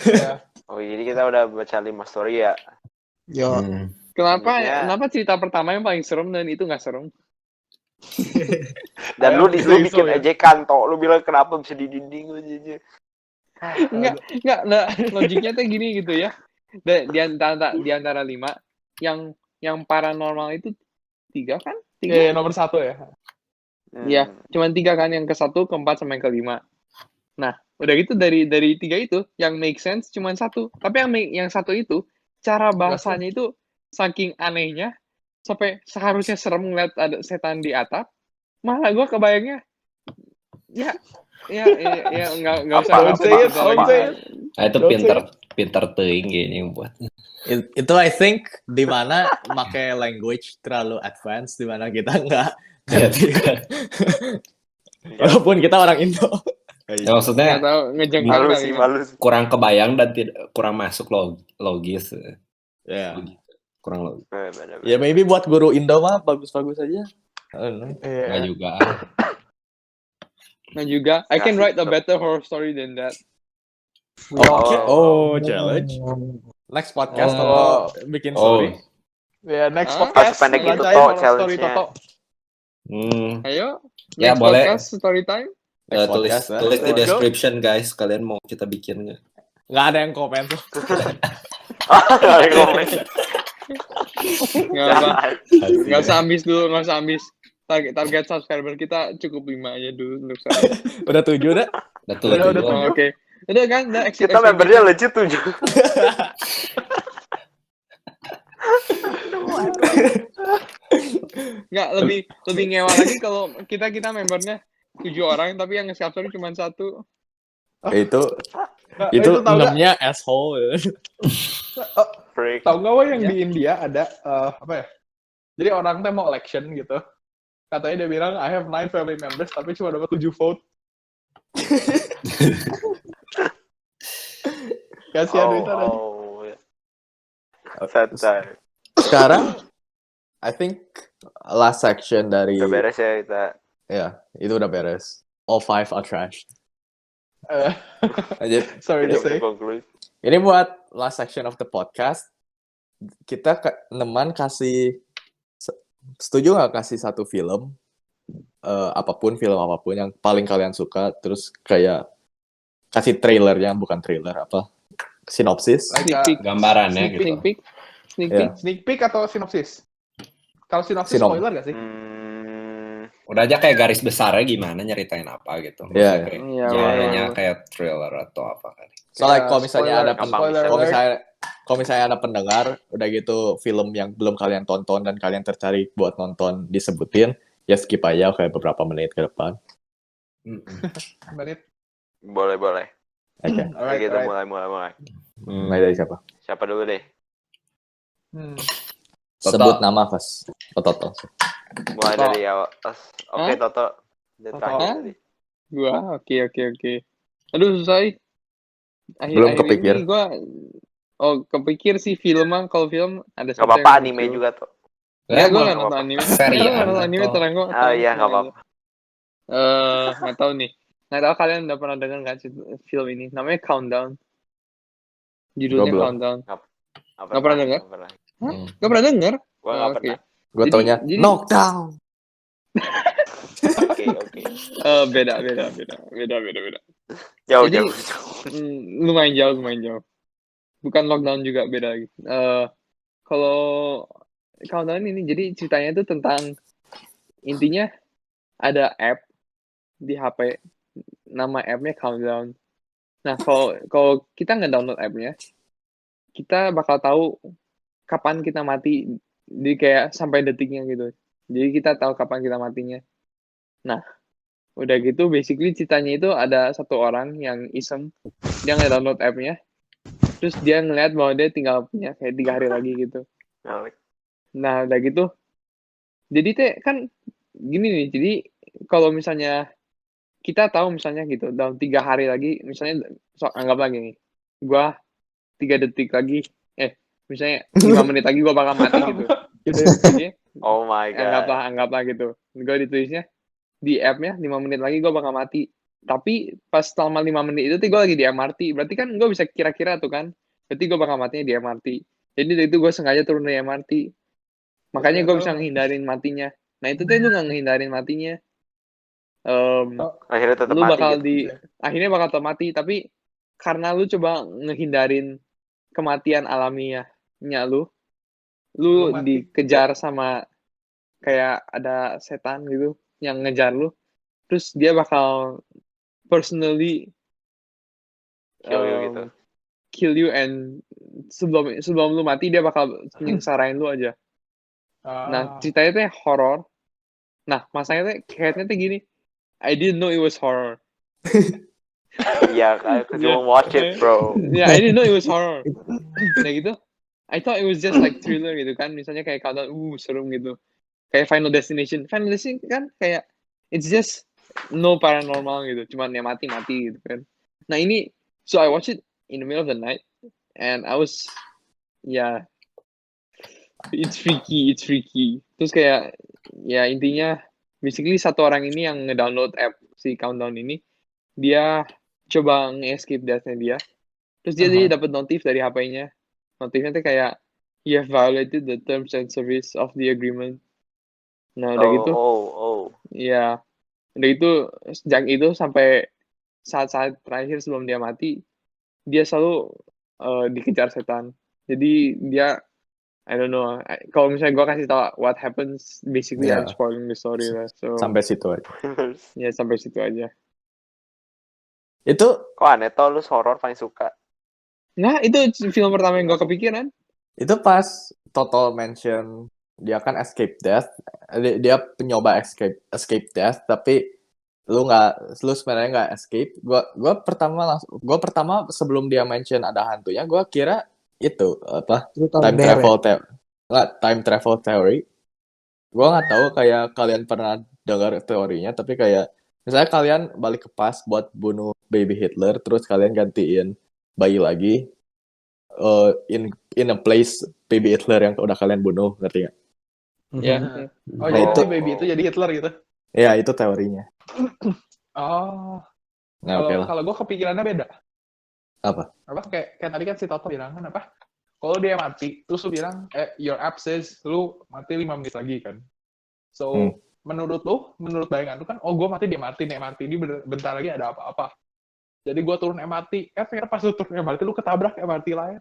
Ya.
Oh jadi kita udah baca 5 story ya.
Yo.
Kenapa
Selanjutnya-
kenapa cerita pertama yang paling serem dan itu nggak serem?
Dan lu
Bisa iso,
bikin
ya.
ejekan toh. Lu bilang kenapa bisa di dinding aja.
Enggak, nah, logiknya tuh gini gitu ya. Di antara 5 yang paranormal itu 3 kan? 3.
Ya, nomor 1 ya.
Iya, cuman 3 kan, yang ke-1, ke-4 sama yang ke-5. Nah, udah gitu dari 3 itu yang make sense cuman 1. Tapi yang 1 itu cara bahasanya itu saking anehnya sampai seharusnya serem ngeliat ada setan di atap. Malah gue kebayangnya ya enggak usah
Apa?
Don't say it, don't say it.
Nah, itu
Don't
pinter teuing kayaknya yang buat.
Itu I think di mana pakai language terlalu advance, di mana kita nggak walaupun kita orang Indo.
Ya, maksudnya
Nggak tahu ngejengkel
Malu
kali
sih,
ya.
malu sih.
kurang kebayang dan kurang masuk logis.
Ya.
Kurang logis.
Bener.
Ya maybe buat guru Indo mah bagus-bagus aja. I don't know.
Nggak
Iya.
juga.
Nah juga, I can
Ngasih
write a
tuh.
better horror story than that.
Oh, challenge. Next podcast
Oh.
Toto bikin
Oh.
story.
Ya, next
Ah,
podcast.
pendek itu,
bacain
Tok,
horror story
challenge-nya.
Toto.
Ayo,
Ya,
next
boleh.
podcast story time.
Next
tulis
podcast, ya.
tulis di
Let's go.
description guys, kalian mau kita bikin nggak?
Nggak ada yang komen tuh.
Nggak apa, nggak usah ambis dulu, nggak usah ambis. Target subscriber kita cukup 5 aja dulu untuk sekarang.
Udah 7 dah.
Betul.
Udah,
betul.
udah.
Oh, Oke, udah kan, udah exit.
Kita membernya legit 7.
Nggak, lebih ngewa lagi kalau kita membernya 7 orang tapi yang nge-subscribe cuma 1.
Itu
Nah,
itu
tahu nggak?
namanya asshole.
Freak.
Tahu nggak Wah, yang
Ya.
di India ada apa ya? Jadi orang teh mau election gitu. Katanya dia bilang I have 9 family members tapi cuma dapat 7 vote. Kasihan itu aja.
Santai.
Sekarang I think last section dari
Udah beres ya kita.
ya, itu udah beres. All 5 are trash. Lanjut.
Sorry to
Udah
say.
conclude.
Ini buat last section of the podcast. Kita teman kasih setuju nggak kasih satu film film apapun yang paling kalian suka, terus kayak kasih trailernya, bukan trailer apa, sinopsis.
Like,
Sneak peek.
Gambarannya
Sneak
gitu.
peek. Sneak
Ya.
peek.
sneak peek atau sinopsis? Kalau sinopsis
Sinop.
spoiler gak sih?
Udah aja kayak garis besarnya gimana, nyeritain apa gitu.
Iya.
Maksudnya kayak
Iya,
genrenya
boleh.
kayak thriller atau apa kan.
Soalnya
Kayak
kalau misalnya ada
spoiler
kalau
alert.
misalnya ada pendengar udah gitu film yang belum kalian tonton dan kalian tertarik buat nonton disebutin, ya skip aja kayak beberapa menit ke depan.
Menit.
Boleh.
Oke.
Alright,
Kita
alright.
mulai.
Mulai dari siapa?
Siapa dulu deh?
Hmm.
Toto.
Sebut nama Fas. Toto.
Mulai
Toto.
dari awal. Oke,
Hah?
Toto. Dia
Toto.
terakhir tadi.
Gua, oke. Aduh, susah.
Belum
Akhir-akhir
kepikir.
ini gua kepikir sih filmnya. Kalau film ada
Gak
satu
apa-apa,
yang
anime
lucu.
juga tuh.
Enggak, gue
mau
nggak nonton anime.
serian
Gue nggak nonton anime,
atau-
terang gue.
Oh iya, gak apa-apa.
Nggak tahu nih. Nggak tahu kalian udah pernah dengar nggak sih film ini? Namanya Countdown. Judulnya
Gua belum.
Countdown.
Nggak
pernah dengar?
Nggak pernah.
Nggak pernah dengar?
Gua nggak
Oke.
pernah.
Gue
Jadi-
taunya
jadi-
knockdown.
Oke.
Beda.
Jauh.
Jadi- Lumayan jauh. Bukan lockdown juga, beda lagi. Kalau Countdown ini, jadi ceritanya itu tentang intinya ada app di HP, nama app-nya Countdown. Nah, kalau kita nge-download app-nya, kita bakal tahu kapan kita mati, di kayak sampai detiknya gitu. Jadi kita tahu kapan kita matinya. Nah, udah gitu basically ceritanya itu ada satu orang yang iseng, dia nge-download app-nya, terus dia ngeliat bahwa dia tinggal punya kayak 3 hari lagi gitu. Nah, udah gitu. Jadi teh kan gini nih. Jadi kalau misalnya kita tahu misalnya gitu dalam 3 hari lagi, misalnya anggaplah gini. Gua 3 detik lagi, misalnya 5 menit lagi gua bakal mati gitu. Jadi
Oh my god.
anggaplah gitu. Gua ditulisnya di app-nya 5 menit lagi gua bakal mati. Tapi pas selama 5 menit itu tuh gua lagi di MRT. Berarti kan gua bisa kira-kira tuh kan. Berarti gua bakal matinya di MRT. Jadi dari itu gua sengaja turun dari MRT. Makanya gue bisa ngehindarin matinya. Nah itu tuh lu nggak ngehindarin matinya.
Akhirnya tetap
Lu
mati
bakal
gitu.
akhirnya bakal tetap mati. Tapi karena lu coba ngehindarin kematian alamiahnya lu
Lu mati.
dikejar sama kayak ada setan gitu yang ngejar lu. Terus dia bakal personally
Kill you gitu.
kill you, and sebelum lu mati dia bakal nyengsarain lu aja. Nah, ceritanya tuh horor. Nah, masalahnya tuh kayaknya tuh gini. I didn't know it was horror.
Iya, aku cuma watch it, bro.
Yeah, I didn't know it was horror. Nah gitu. I thought it was just like thriller gitu kan. Misalnya kayak Countdown, serem gitu. Kayak Final Destination. Final Destination kan kayak it's just no paranormal gitu. Cuman ya mati gitu kan. Nah ini, so I watched it in the middle of the night and I was, it's freaky. Terus kayak ya intinya basically satu orang ini yang ngedownload app si Countdown ini, dia coba nge-escape death-nya dia. Terus dia jadi dapat notif dari HP-nya. Notifnya tuh kayak you have violated the terms and service of the agreement. Nah, udah gitu. Ya. Udah itu sejak itu sampai saat-saat terakhir sebelum dia mati, dia selalu dikejar setan. Jadi dia I don't know. Kalau misalnya gue kasih tau what happens, basically I'm spoiling the story lah. So
Sampai situ aja.
ya sampai situ aja.
Itu
Kok aneh tau lu horror paling suka?
Nah itu film pertama yang gue kepikiran.
itu pas Total mention dia kan escape death, dia penyoba escape death, tapi lu sebenarnya nggak escape. Gua pertama sebelum dia mention ada hantunya, gua kira itu apa time travel theory. Gua nggak tahu kayak kalian pernah dengar teorinya, tapi kayak misalnya kalian balik ke past buat bunuh baby Hitler, terus kalian gantiin bayi lagi in a place baby Hitler yang udah kalian bunuh, ngerti nggak?
Ya.
Oh,
Nah,
jadi
itu-
baby itu jadi Hitler gitu.
Ya itu teorinya.
Oh.
Nah, oke lah.
Kalau gue kepikirannya beda.
Apa?
Kayak tadi kan si Toto bilang kan apa? Kalau dia mati, terus lu bilang your app says lu mati 5 menit lagi kan. So, menurut bayangan lu kan, gue mati dia mati nih, ini bentar lagi ada apa-apa. Jadi gue turun MRT, ternyata pas lu turun MRT lu ketabrak MRT lain.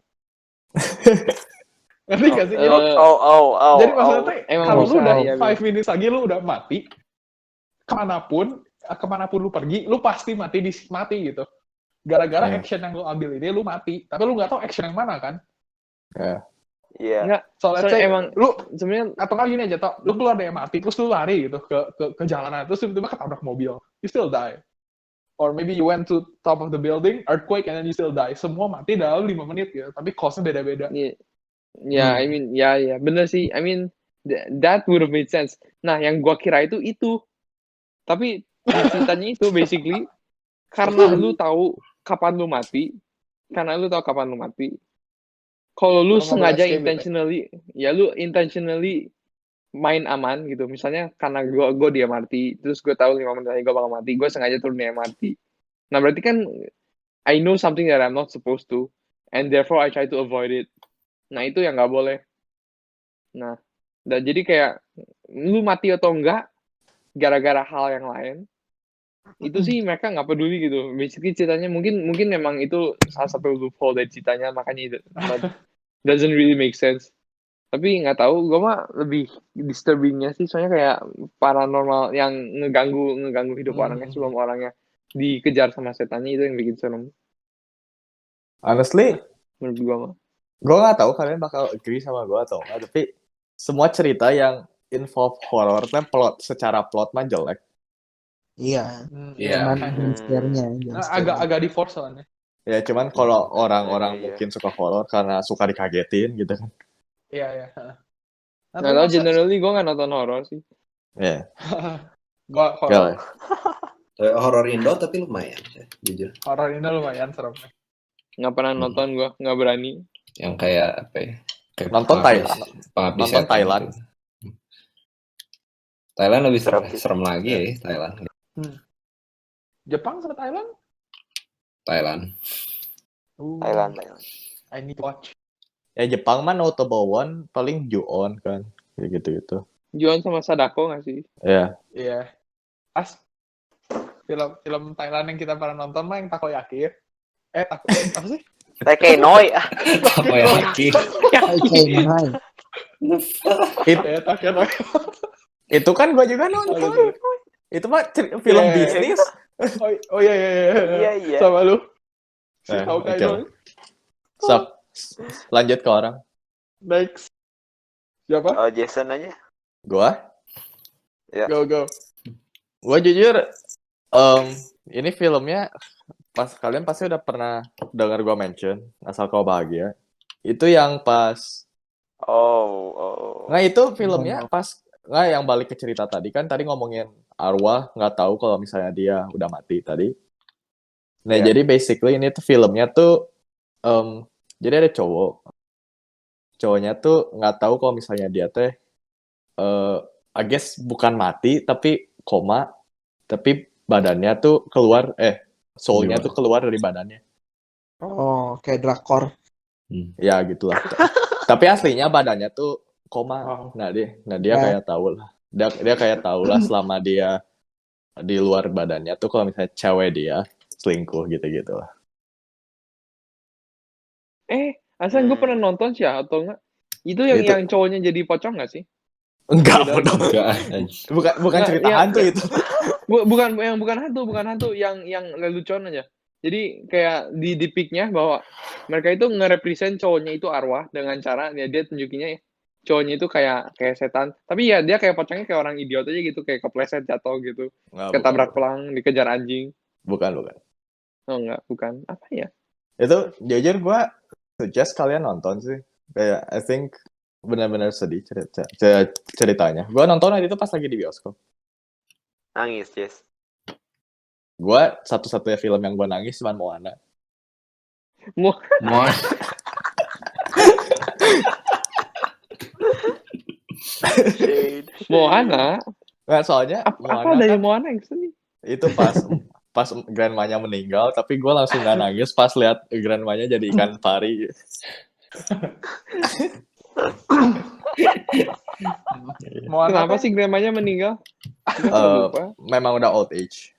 Ngerti gak sih? Jadi maksudnya tuh
Emang
kalau lu
bisa,
udah
iya,
5 minutes lagi lu udah mati, kemanapun lu pergi, lu pasti mati gitu. Gara-gara action yang lu ambil ini lu mati, tapi lu nggak tahu action yang mana kan?
Iya.
Enggak,
So let's
soalnya
say
emang
lu
sebenarnya
atau nggak gini aja toh, lu keluar dari MRT terus lu lari gitu ke jalanan terus tiba-tiba ketabrak mobil, you still die. Or maybe you went to top of the building, earthquake, and then you still die. Semua mati dalam 5 menit gitu, tapi cost-nya beda-beda.
ya, I mean, ya, bener sih. I mean, that would have made sense. Nah, yang gua kira itu, tapi di ceritanya itu basically karena lu tahu kapan lu mati, kalau lu
Lu nggak
sengaja
boleh escape
lu intentionally main aman gitu. Misalnya karena gue di MRT, terus gue tahu 5 menit lagi gue bakal mati, gue sengaja turun di MRT. Nah berarti kan I know something that I'm not supposed to, and therefore I try to avoid it. Nah itu yang nggak boleh. Nah, jadi kayak lu mati atau enggak gara-gara hal yang lain, itu sih mereka nggak peduli gitu. Basically ceritanya mungkin memang itu salah satu loophole dari ceritanya, makanya itu doesn't really make sense. Tapi nggak tahu, gue mah lebih disturbingnya sih, soalnya kayak paranormal yang ngeganggu hidup orangnya sebelum orangnya dikejar sama setannya, itu yang bikin serem
Honestly,
menurut gue mah.
gue nggak tahu kalian bakal agree sama gue atau enggak, tapi semua cerita yang involve horror kan secara plot mah jelek.
Iya.
Iya.
Cuman scare-nya.
Agak di force soalnya.
Ya cuman kalau orang-orang
Iya.
mungkin suka horror karena suka dikagetin gitu kan.
Iya.
Nggak tahu, generally gue nggak nonton horor sih.
Ya.
Gua
Yeah.
Horor Indo tapi lumayan, jujur.
horor ini lumayan seremnya.
Nggak pernah nonton gue, nggak berani.
Yang kayak apa ya? Kayak
Nonton
pengabdi
nonton
setan
Thailand.
gitu. Thailand lebih
Serem.
serem lagi ya, Thailand.
Jepang sama Thailand?
Thailand.
Thailand.
I need to watch.
Ya Jepang mah notable one paling Ju-on kan. Kayak gitu-gitu.
Juan sama Sadako nggak sih?
Ya.
Iya. Film Thailand yang kita pernah nonton mah yang takoyaki. Apa sih?
Tekenoi.
Takoyaki.
Takoyaki.
Itu kan gua juga nonton. Itu mah film
Yeah.
bisnis.
Oh iya.
Iya.
Sama lu.
Oke.
Hokkaido.
Lanjut ke orang.
Next. Siapa?
Oh, Jason aja.
Gua
Go.
Gua jujur ini filmnya kalian pasti udah pernah dengar gua mention Asal Kau Bahagia. Itu yang pas
Oh.
Nah itu filmnya pas nggak yang balik ke cerita tadi kan tadi ngomongin arwah nggak tahu kalau misalnya dia udah mati tadi. Nah
Yeah.
jadi basically ini tuh filmnya tuh jadi ada cowoknya tuh nggak tahu kalau misalnya dia teh I guess bukan mati tapi koma, tapi badannya tuh keluar soulnya tuh keluar dari badannya.
Oh, kayak drakor.
Ya gitulah. Tapi aslinya badannya tuh koma.
Wow.
Nah dia kayak tahu lah. Dia kayak tahu lah selama dia di luar badannya tuh kalau misalnya cewek dia selingkuh gitu-gitu lah.
Asal gue pernah nonton sih ya, atau enggak? Itu yang cowoknya jadi pocong nggak sih?
Enggak, bodoh. Bukan
Nah,
cerita hantu itu.
Bukan hantu, yang lelucon aja. Jadi kayak di depict-nya bahwa mereka itu nge-represent cowoknya itu arwah dengan cara dia tunjukinnya cowoknya itu kayak setan. Tapi ya dia kayak pocongnya kayak orang idiot aja gitu, kayak kepleset jatuh gitu. Ketabrak pelang, dikejar anjing.
Bukan.
Oh enggak, bukan. Apa ya?
Itu jujur gue suggest kalian nonton sih. Kayak I think benar-benar sedih ceritanya. Gue nonton itu pas lagi di bioskop.
Nangis, Jess.
Gue satu-satunya film yang gue nangis cuma Moana.
Moana?
Nggak, soalnya
Apa dari Moana yang sedih?
Itu pas grandmanya meninggal, tapi gue langsung gak nangis pas lihat grandmanya jadi ikan pari.
Kenapa sih grandmanya meninggal?
Memang udah old age.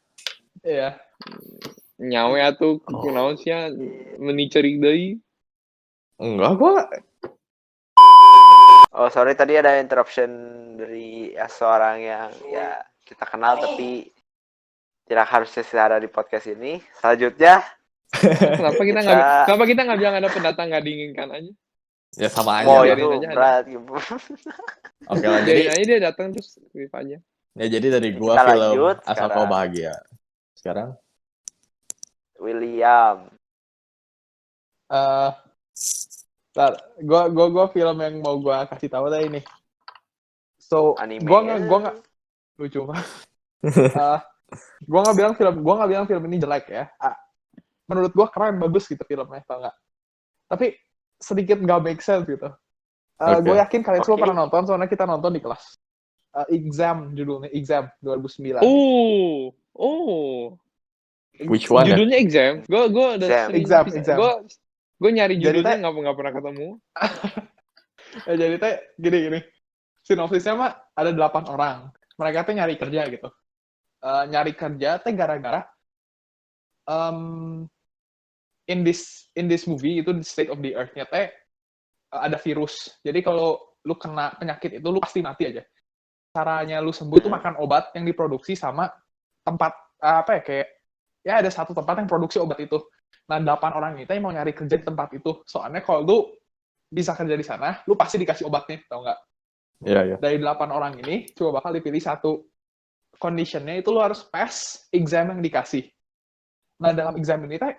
Iya.
Nyawe atuh kunaon sia menicerik deui.
Enggak, gua
Oh sorry tadi ada interruption dari seorang yang ya kita kenal tapi tidak harusnya ada di podcast ini. Selanjutnya
Kenapa kita nggak bilang ada pendatang nggak diinginkan aja?
ya sama aja.
wow
lah.
itu
biarin aja
berat gitu.
Oke lah,
Biarin
jadi
aja dia datang terus review aja.
ya jadi dari gua
Kita
film
lanjut
Asal
sekarang.
Kau Bahagia. Sekarang
William.
Gue film yang mau gue kasih tahu tadi nih. So,
Anime.
gue nggak lucu banget. Gue nggak bilang film ini jelek ya. Menurut gue keren, bagus gitu filmnya, tau nggak? Tapi sedikit nggak make sense gitu. Gue yakin kalian semua pernah nonton, soalnya kita nonton di kelas. Exam judulnya, Exam 2009.
which one ya?
Judulnya exam. Gue udah sering
Exam.
Gue nyari
Jadi
judulnya nggak pernah ketemu.
Jadi teh gini. Sinopsisnya mah ada 8 orang. Mereka tuh nyari kerja gitu. Nyari kerja teh gara-gara in this movie itu State of the Earth-nya teh ada virus. Jadi kalau lu kena penyakit itu lu pasti mati aja. Caranya lu sembuh tuh makan obat yang diproduksi sama tempat kayak ya ada satu tempat yang produksi obat itu. Nah, 8 orang ini mau nyari kerja di tempat itu. Soalnya kalau lu bisa kerja di sana, lu pasti dikasih obatnya, tau nggak?
Iya.
Dari 8 orang ini, coba bakal dipilih satu. Conditionnya itu lu harus pass exam yang dikasih. Nah, dalam exam ini teh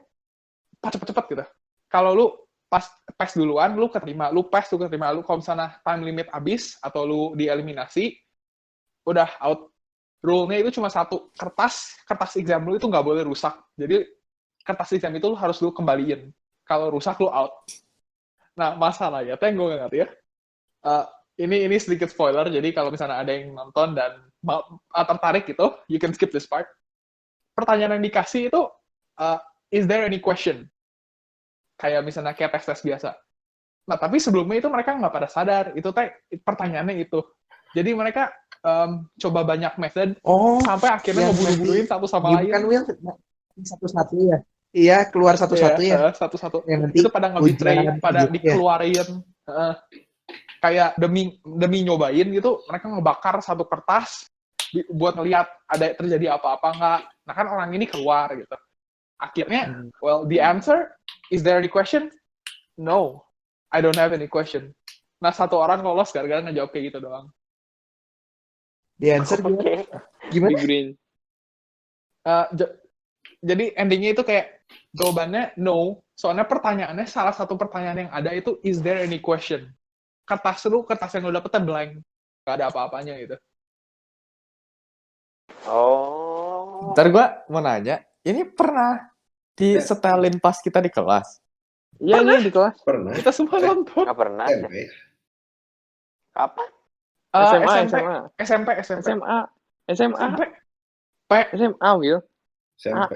cepet-cepet gitu. Kalau lu pass duluan, lu keterima. Lu pass, lu keterima. Lu kalau misalnya time limit habis, atau lu dieliminasi, udah out. Rule-nya itu cuma satu. Kertas exam lu itu nggak boleh rusak. Jadi, kertas exam itu lu harus lu kembaliin. Kalau rusak, lu out. Nah, masalahnya, yang gue nggak ngerti ya. Ini sedikit spoiler, jadi kalau misalnya ada yang nonton dan tertarik gitu, you can skip this part. Pertanyaan yang dikasih itu, is there any question? Kayak misalnya kayak tes biasa. Nah, tapi sebelumnya itu mereka nggak pada sadar, itu pertanyaannya itu. Jadi mereka coba banyak method, sampai akhirnya ngebunuh-bunuhin satu sama lain.
Kan Will satu-satu ya? Iya, keluar satu-satu ya?
Satu-satu.
Yang
Itu pada nge-betray, pada dikeluarin. Kayak demi nyobain gitu, mereka ngebakar satu kertas buat ngeliat ada terjadi apa-apa nggak. Nah kan orang ini keluar gitu. Akhirnya, well, the answer, is there any question? No, I don't have any question. Nah satu orang lolos gara-gara ngejawab kayak gitu doang.
The answer gimana?
Di green.
Jadi endingnya itu kayak jawabannya no. Soalnya pertanyaannya, salah satu pertanyaan yang ada itu, is there any question? Kertas yang lo dapetnya blank. Gak ada apa-apanya gitu.
Oh.
Ntar gue mau nanya, ini pernah disetelin pas kita di kelas?
Iya di kelas.
Pernah.
Kita semua nonton.
Nggak pernah.
SMP.
Kapan?
SMA. SMA, Will.
SMP.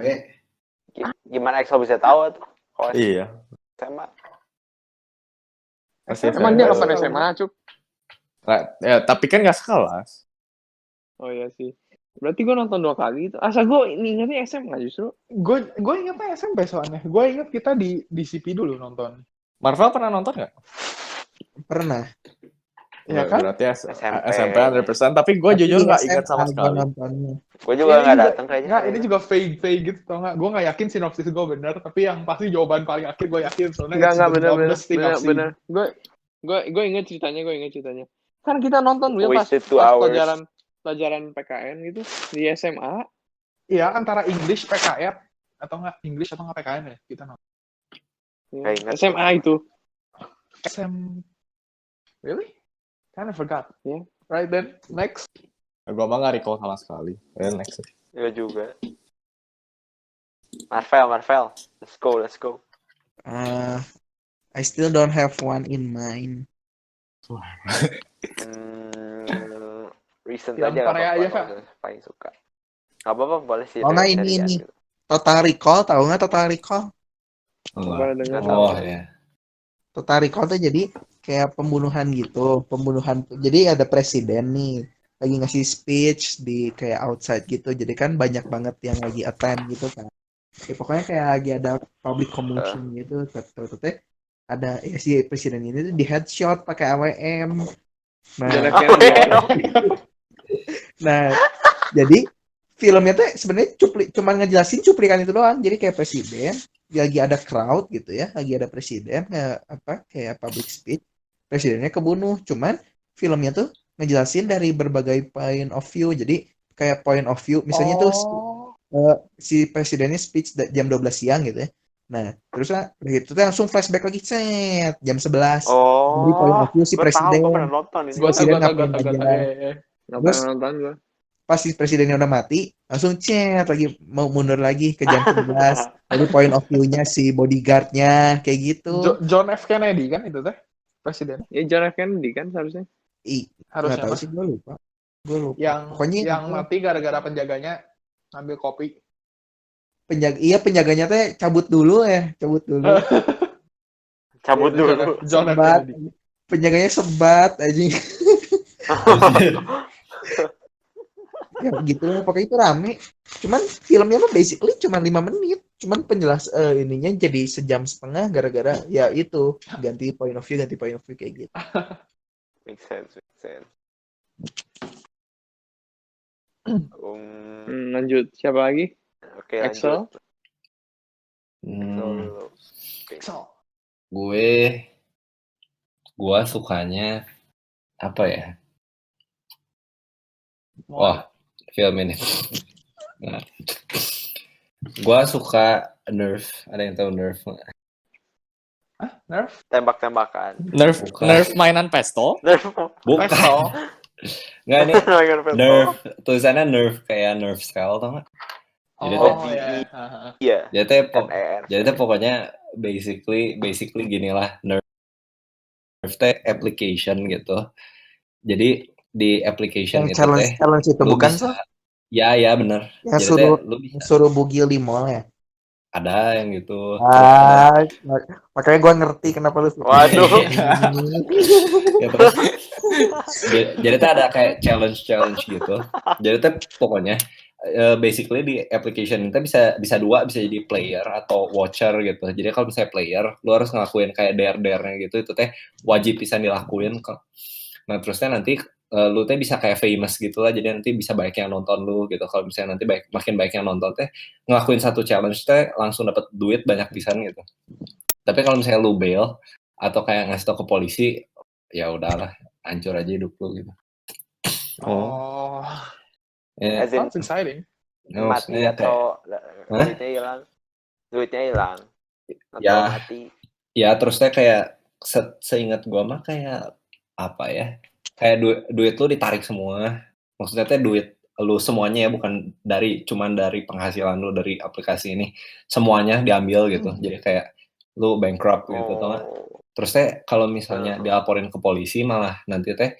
Gimana Exo bisa tahu tuh? Kalau
Iya.
SMA.
Emang dia kapan SMA, Cuk?
Nah, ya, tapi kan nggak sekelas.
Oh iya sih. Berarti gue nonton 2 kali itu. Asal gue ingatnya SMA justru.
Gue ingetnya SMP soalnya. Gue inget kita di CP dulu nonton.
Marvel pernah nonton nggak?
Pernah.
Iya kan?
Berarti
SMP.
SMP 100%. Tapi gue jujur nggak ingat sama sekali.
Gue juga nggak datang kayaknya.
Nggak, ini juga fake gitu tau nggak? Gue nggak yakin sinopsis gue benar, tapi yang pasti jawaban paling akhir gue yakin soalnya
Enggak bener. Gue inget ceritanya. Kan kita nonton Will pas
Wasted 2 hours.
pelajaran PKN gitu di SMA.
Iya, antara English PKN atau nggak English atau nggak PKN ya kita nonton.
Nggak ingat.
SMA itu.
Really? Kind of forgot.
Yeah.
Right then, next.
Gue mah nggak recall sama sekali. Next.
Gue juga. Marvel. Let's go.
I still don't have one in mind.
Recent
Film
aja nggak
Korea
apa-apa.
aja, Kak.
Paling suka. Nggak apa-apa, boleh sih.
Oh, nah,
dari
ini.
gitu.
Total Recall, tahu nggak Total Recall?
Pernah dengar.
Oh ya.
Total Recall tuh jadi kayak pembunuhan gitu. Jadi ada presiden nih. Lagi ngasih speech di kayak outside gitu. Jadi kan banyak banget yang lagi attend gitu kan. Ya, pokoknya kayak lagi ada public commotion gitu. Tete ada ya si presiden ini tuh di headshot pakai AWM.
John F.
Nah,
Kennedy ya.
nah jadi filmnya tuh sebenarnya cuman ngejelasin cuplikan itu doang. Jadi kayak presiden lagi ada crowd gitu ya, lagi ada presiden kayak public speech, presidennya kebunuh. Cuman filmnya tuh ngejelasin dari berbagai point of view. Jadi kayak point of view misalnya tuh si presidennya speech jam 12 siang gitu ya. Nah, terus itu tuh langsung flashback lagi jam 11. Dari point
Oh,
of view si
gue tahu, gue pernah
presiden.
nonton ini.
Presiden ngapain
Gota.
aja.
Nggak
Terus
pernah nonton gue.
pas si presidennya udah mati, langsung lagi mau mundur lagi ke jam 11. Dari point of view-nya si bodyguard-nya kayak gitu.
John F. Kennedy kan itu teh presiden.
Ya John F. Kennedy kan seharusnya.
Nggak
Harusnya
tahu
mah.
sih, gue lupa.
Yang
Pokoknya
mati gara-gara penjaganya ngambil kopi.
penjaganya teh cabut dulu.
Cabut dulu.
John F.
Sebat.
Kennedy.
Penjaganya sebat aja. Ya gitu lah, pokoknya itu rame. Cuman filmnya mah basically cuma 5 menit. Cuman ininya jadi sejam setengah gara-gara ya itu ganti point of view kayak gitu.
Make sense.
Lanjut. Siapa lagi?
Oke,
Axel?
lanjut.
Hmm,
Axel.
gue sukanya apa ya? Wah, film ini. Nah, gue suka Nerf. Ada yang tahu Nerf?
Nerf?
Tembak-tembakan.
Nerf
Bukan.
Nerf mainan pesto.
Nerf.
Bukan. Nggak nih.
Nerf.
Nerf. Tulisannya Nerf kayak Nerf Cell, tau nggak? Jadi
Oh,
tuh,
iya.
jadi tuh pokoknya basically gini lah. Nerf teh application gitu. Jadi di application
Yang
itu teh
challenge itu
lu
bukan
bisa,
so?
ya bener.
Yang
Jadi teh lu bisa
suruh bugil di mall ya.
ada yang gitu. Terus ada,
Makanya gue ngerti kenapa lu suka.
Waduh.
ya terus jadi tuh ada kayak challenge gitu. Jadi tuh pokoknya basically di application itu bisa dua, bisa jadi player atau watcher gitu. Jadi kalau misalnya player, lu harus ngelakuin kayak dare-dare-nya gitu, itu teh wajib bisa dilakuin. Nah terusnya nanti lu teh bisa kayak famous gitu lah, jadi nanti bisa banyak yang nonton lu gitu. Kalau misalnya nanti makin baik yang nonton teh, ngelakuin satu challenge teh langsung dapat duit banyak pisan gitu. Tapi kalau misalnya lu bail atau kayak ngasih tau ke polisi, ya udahlah, hancur aja hidup lu gitu.
Oh.
Ya,
As in,
Sounds exciting.
mati
maksudnya
atau
Hah?
duitnya hilang atau
Ya.
mati.
Ya terusnya kayak seingat gua mah kayak apa ya? Kayak duit lu ditarik semua. Maksudnya teh duit lu semuanya ya, bukan cuman dari penghasilan lu dari aplikasi ini. Semuanya diambil gitu. Jadi kayak lu bankrupt gitu tau gak? Terus teh kalau misalnya dilaporin ke polisi malah nanti teh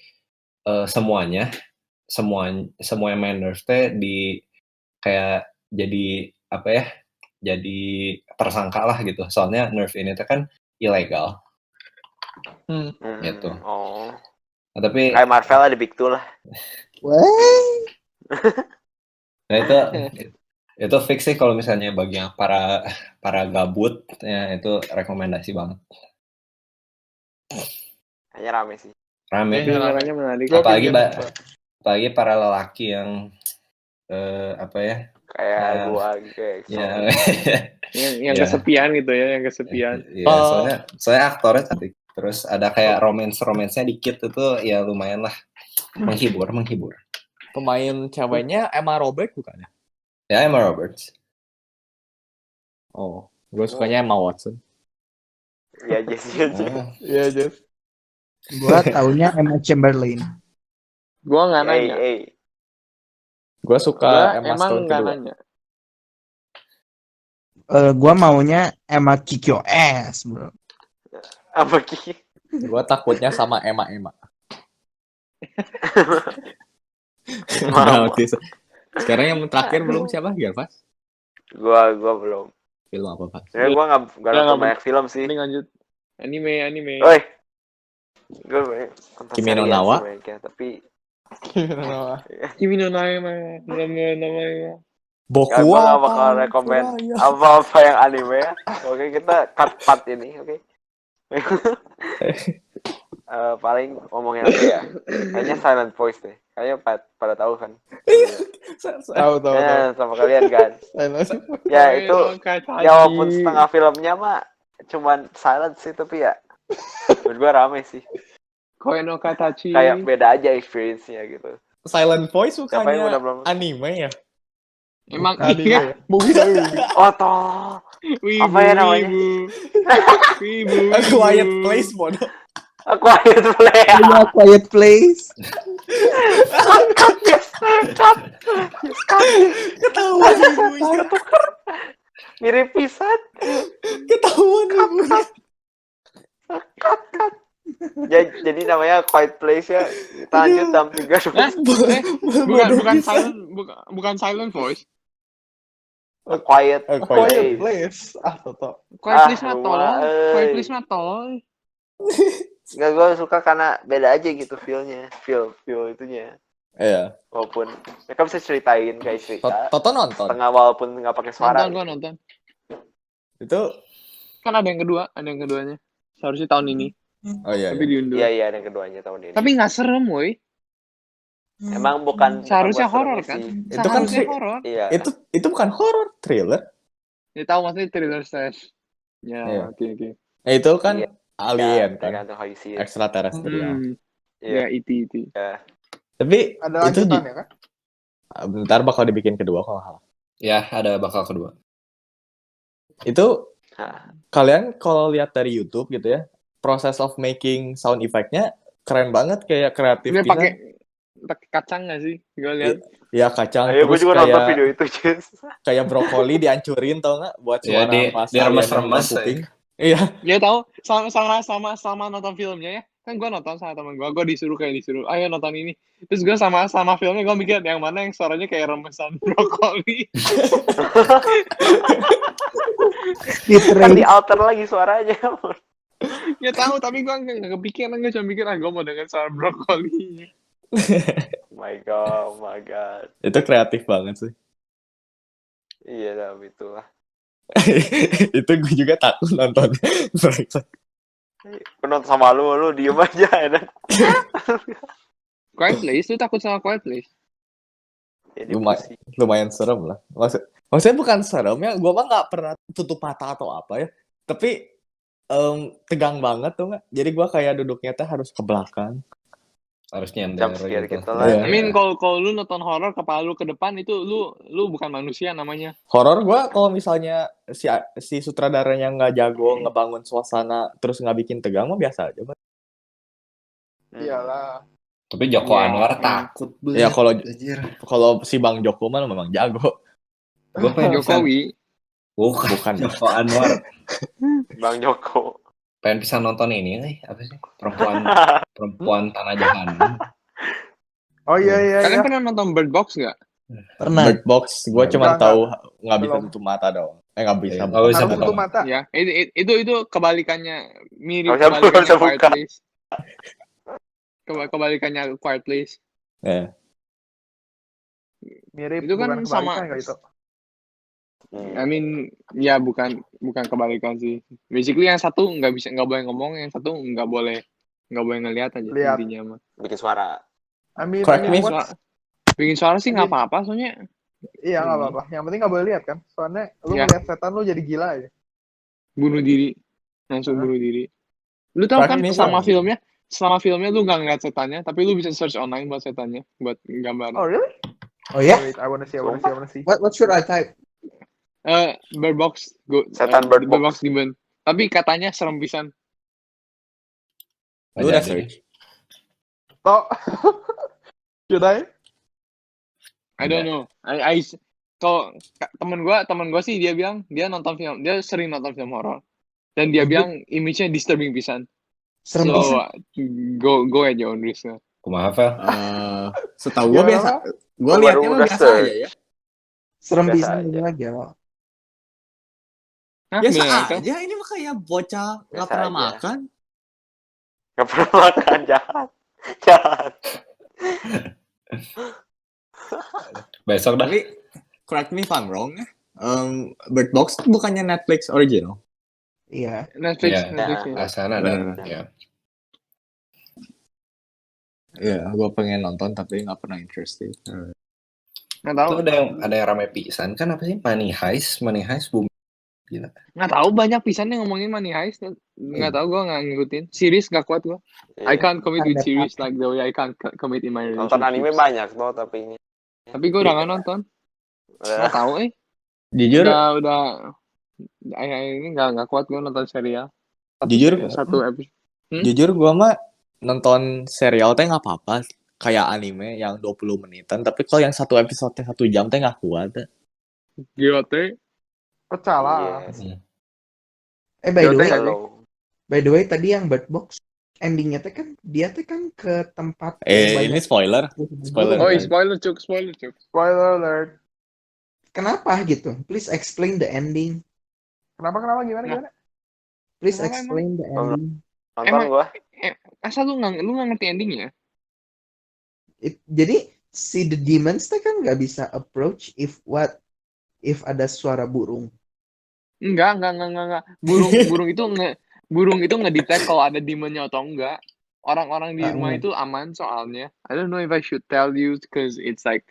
semua yang main Nerf teh di kayak jadi apa ya? Jadi tersangka lah gitu. Soalnya Nerf ini teh kan ilegal. Gitu.
Oh.
Nah, tapi
Kayak Marvel ada Big Two lah.
nah itu fix sih kalau misalnya bagi yang para gabut ya, itu rekomendasi banget.
Hanya rame sih.
Rame.
Kedengarannya menarik.
Apalagi para lelaki yang apa ya?
Kayak gua kayak
Ya,
yang kesepian gitu ya, yang kesepian.
Ya, soalnya aktornya cantik. Terus ada kayak romance-nya dikit, itu ya lumayan lah, menghibur.
Pemain ceweknya Emma Roberts bukan ya?
Ya, Emma Roberts.
Oh, gue sukanya Emma Watson.
Ya Jessie.
Iya, Jeff.
Gua taunya Emma Chamberlain.
Gua nggak nanya.
Gue suka Emma
emang
Stone
nggak
kedua.
nanya.
Gua maunya Emma Kikyo S, bro.
Apa Ki?
Gue takutnya sama Emma.
Mama.
Sekarang yang terakhir belum siapa? Gervas?
Gua belum.
Film apa, Pak?
Sebenarnya gua nggak nonton banyak film sih.
Ini lanjut. Anime.
Oi. Gua nonton
Kimi no
serial
Na wa?
sih, tapi
Kimi no Nawa.
Boku
Ya, gue
wa
gak bakal rekomen
Kuraya.
apa-apa yang anime ya. Oke, kita cut part ini, oke. Paling ngomongin apa ya? Kayaknya Silent Voice deh. Kayaknya pada tahu kan.
Tahu.
Ya, sama kalian kan. Ya itu, ya walaupun setengah filmnya mah cuman silent sih, tapi ya menurut gue rame sih.
Koe no Katachi.
Kayak beda aja experience-nya gitu.
Silent Voice
Siapa yang udah
bukannya
belum?
anime ya?
Emang
Anime
iya.
ya. Movie tapi movie.
Oh toh.
Wibu,
Apa ya namanya?
Wibu.
A Quiet Place bodoh.
A Quiet Place.
A Quiet Place.
Ketahuan ibunya.
Mirip pisan.
Ketahuan ibunya.
Jadi namanya Quiet Place ya. Kita lanjut jam 3.
Bukan silent voice.
A Quiet
A
Quiet
Place.
Place. Toto.
Quiet Place mah tolol.
rumah,
Quiet Place mah tolol.
Nggak, gue suka karena beda aja gitu feel-nya. Feel itunya.
Iya.
Walaupun mereka bisa ceritain kayak cerita.
Toto nonton.
Setengah walaupun nggak pakai suara.
Nonton, gua nonton.
Itu
Kan ada yang keduanya. Seharusnya tahun ini.
oh iya.
Tapi diundur.
Iya, ada yang keduanya tahun ini.
Tapi nggak serem, woi.
Emang bukan
Seharusnya
bukan buat
horor
serem
kan?
sih.
Itu kan
Seharusnya horor.
Iya.
Itu bukan horror, thriller.
Ya tahu maksudnya thriller slash. Ya,
Iya.
oke.
Itu kan
Iya.
alien kan,
Tergantung how you see it.
ekstraterestrial.
Iya.
Ya, itu.
Tapi
Ada
itu
lanjutannya kan?
bentar bakal dibikin kedua kalau nggak salah.
Ya, ada bakal kedua.
Itu
Hah.
kalian kalau lihat dari YouTube gitu ya, proses of making sound effect-nya keren banget, kayak kreatif
Dia
pisan.
pakai kacang nggak sih? Gue lihat.
Ya kacang
Ayo, gue
terus
juga nonton
kayak
video itu, Jens.
kayak brokoli dihancurin tau nggak buat
Ya,
suara pas alien
diremes-remes,
nendang kuping. Iya,
Ya tahu sama nonton filmnya ya. Kan gue nonton sama temen gue disuruh, ayo nonton ini. Terus gue sama filmnya gue mikir yang mana yang suaranya kayak remesan brokoli.
Kan di alter lagi suaranya.
Ya tahu, tapi gue nggak kepikiran, gue cuma mikir gue mau dengar suara brokoli.
Oh my god.
itu kreatif banget sih.
Iya, tapi itulah.
Itu gue juga takut nonton.
Gue nonton sama lu diem aja ya.
Quiet Place, lu takut sama Quiet Place?
Jadi
Lumayan serem lah. Maksudnya bukan serem ya, gue mah nggak pernah tutup mata atau apa ya. Tapi tegang banget tuh nggak. Jadi gue kayak duduknya tuh harus ke belakang.
Harus nyender
jump scare
gitu.
gitu lah.
Iya.
I mean kalau lu nonton horor kepala lu ke depan itu lu bukan manusia namanya.
Horor gue kalau misalnya si sutradaranya nggak jago ngebangun suasana terus nggak bikin tegang mah biasa aja.
Iyalah.
Tapi Joko
Ya.
Anwar takut
Ya
banget.
kalau si Bang Joko mah memang jago.
Gue pengen
Jokowi.
Bukan Joko Anwar.
Bang Joko.
Pengen bisa nonton ini apa sih? Perempuan Tanah Jahanam.
Oh iya.
Kalian pernah nonton Bird Box nggak?
Pernah.
Bird Box gue cuma
Enggak.
tahu nggak bisa
Belum.
tutup mata doang. Nggak bisa.
Nggak bisa
Harus tutup mata.
Ya, itu kebalikannya, mirip
Nggak usah
kebalikannya Quiet
buka.
Place. Kebalikannya Quiet Place.
Ya.
Mirip.
Itu kan
bukan
sama-
kebalikan nggak itu?
I mean, ya bukan kebalikan sih. Basically yang satu nggak boleh ngomong, yang satu nggak boleh ngelihat aja
Lihat.
intinya mah.
Bikin suara.
I mean,
Correct me.
what?
Bikin suara sih nggak apa-apa soalnya.
Iya nggak apa-apa. Yang penting nggak boleh lihat kan. Soalnya lu
Ya.
ngeliat setan lu jadi gila aja.
Bunuh diri, langsung
Hah?
bunuh diri. Lu tahu kan
Correct me,
selama filmnya lu nggak ngeliat setannya, tapi lu bisa search online buat setannya, buat gambar.
Oh really?
Oh ya?
Wait, I wanna see.
What should I type?
Bird Box,
Setan Bird Box.
Demon. Tapi katanya serem pisan.
Lu udah search.
Toh. Should I?
I don't know. Kalau temen gua sih dia bilang dia sering nonton film horor dan dia bilang image-nya disturbing pisan.
Serem
So
pisan.
go at your own risk.
Kumaha Fel?
Setahu gue
Gimana,
biasa.
Pak?
Gue
Baru
liatnya mah
udah
biasa
search.
aja ya.
Serem
Biasa
pisan
aja.
gitu aja.
Hah,
Biasa
beneran, Kak?
aja. Ini mah kayak bocah nggak
Biasa
pernah
aja.
makan.
Gak pernah makan, jahat.
Besok dah.
Tapi correct me if I'm wrong. Bird Box bukannya Netflix original.
Iya.
Netflix,
Iya.
Netflix ya.
Asana ada.
Bener.
Ya.
Iya, gue pengen nonton tapi nggak pernah interested.
Nggak tahu,
Itu ada yang ramai pisan kan apa sih? Money Heist boom. Gila.
nggak tahu banyak pisan yang ngomongin Money Heist. Nggak tahu, gue nggak ngikutin. Series nggak kuat gue. I
Iya.
can't commit with
Standar
series like the way I can't commit in my
Nonton anime
relationships.
banyak tuh tapi ini.
Tapi gue udah nggak nonton. Nggak tahu
Jujur,
udah ini nggak kuat gue nonton serial.
jujur,
Satu episode.
jujur gue mah nonton serial teh nggak apa-apa. Kayak anime yang 20 menitan. Tapi kalau yang satu episode teh 1 jam teh nggak kuat.
Gila teh.
Pecah lah.
Yes.
By the way,
Hello.
tadi yang Bird Box endingnya teh kan dia teh kan ke tempat yang
Ini
banyak-
spoiler. Spoiler.
Oh,
Right.
spoiler cuk.
Spoiler alert.
Kenapa gitu? Please explain the ending.
Kenapa gimana?
Please
Kenapa
explain the
emang?
ending.
Nonton
Emang-
gua.
Asal lu nggak ngerti endingnya?
Jadi si the demons teh kan nggak bisa approach if ada suara burung.
Enggak. Burung itu ngedetect kalau ada demonnya atau enggak. Orang-orang di rumah itu aman soalnya. I don't know if I should tell you because it's like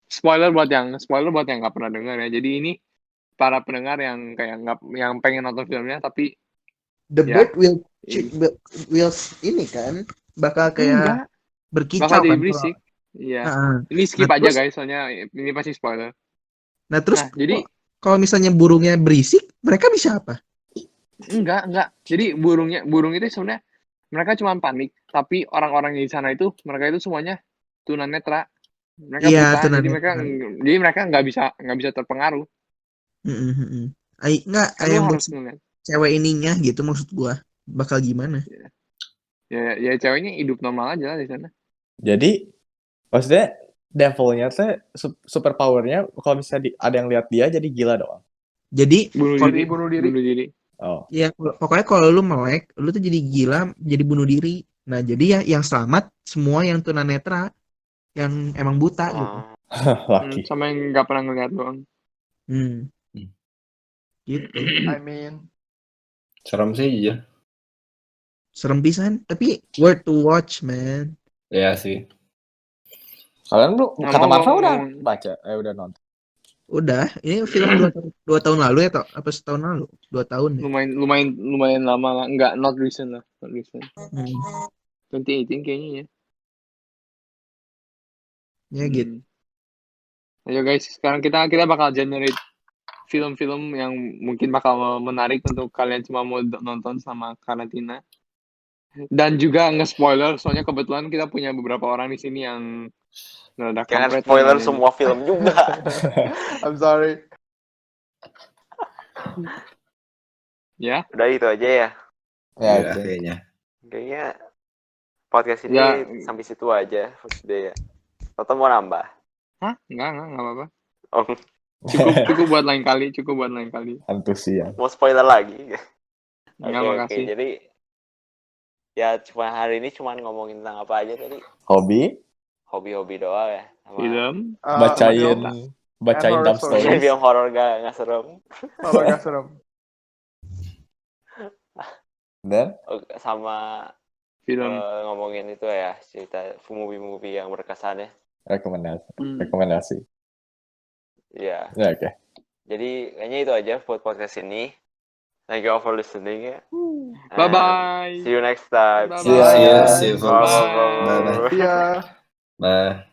spoiler buat yang nggak pernah dengar ya. Jadi ini para pendengar yang kayak nggak yang pengen nonton filmnya tapi
The
Ya.
bird will ini kan bakal kayak
enggak
berkicau
bakal jadi
kan.
berisik. Iya.
Heeh.
Ini skip
Nah,
aja
terus-
guys soalnya ini pasti spoiler.
Nah terus
Nah, jadi
kalau misalnya burungnya berisik, mereka bisa apa?
enggak. Jadi burung itu sebenarnya mereka cuma panik, tapi orang-orang di sana itu mereka itu semuanya tunanetra. Mereka
Iya,
buta,
tunanetra.
jadi mereka nggak bisa terpengaruh.
Enggak,
Kan lu
yang
harus ngeliat.
cewek ininya gitu maksud gua. Bakal gimana?
Ya ceweknya hidup normal aja lah di sana.
Jadi, maksudnya devilnya teh super powernya kalau misalnya ada yang lihat dia jadi gila doang.
Jadi
Bunuh
Bunuh diri.
diri.
Oh.
ya pokoknya kalau lu melek, lu tuh jadi gila, jadi bunuh diri. Nah, jadi ya yang selamat semua yang tunanetra, yang emang buta gitu.
Laki.
Sama yang nggak pernah ngeliat doang.
Gitu.
I mean,
Serem sih ya.
Serem pisan, tapi worth to watch, man.
Iya sih.
Kalian lu
Nggak
kata
mau,
Marva
nggak
udah
mau.
baca, udah nonton.
Udah, ini film 2 tahun lalu ya, toh? Apa setahun lalu? 2 tahun ya?
Lumayan lama lah. Nggak, not recent lah. Not recent.
Hmm.
2018 kayaknya ya.
Ya gitu.
Ayo guys, sekarang kita bakal generate film-film yang mungkin bakal menarik untuk kalian cuma mau nonton sama karantina. Dan juga nge-spoiler, soalnya kebetulan kita punya beberapa orang di sini yang rada
Jangan
kampret
spoiler
dan-
semua film juga.
I'm sorry.
Ya,
Udah itu aja ya.
Ya,
Iya,
oke.
kayaknya.
Kayaknya podcast ini
Ya.
sampai situ aja for today ya. Atau mau nambah?
hah? Enggak apa-apa.
Oh,
Cukup buat lain kali.
Antusias.
mau spoiler lagi?
Enggak,
Oke,
makasih.
jadi ya cuma hari ini cuma ngomongin tentang apa aja tadi?
Hobi,
Hobi-hobi doang ya. Sama
Film.
bacain
horror
dumb
story.
stories.
film horor gak serem.
Kalau gak serem.
Dan
Sama
Film.
ngomongin itu ya, cerita movie-movie yang berkesan ya.
rekomendasi.
Iya.
Ya, oke.
Jadi kayaknya itu aja buat podcast ini. Thank you all for listening ya. And
Bye-bye.
See you next time.
Bye-bye.
See you.
ya.
See you.
Bye.
Bye-bye.
Iya.
Bye.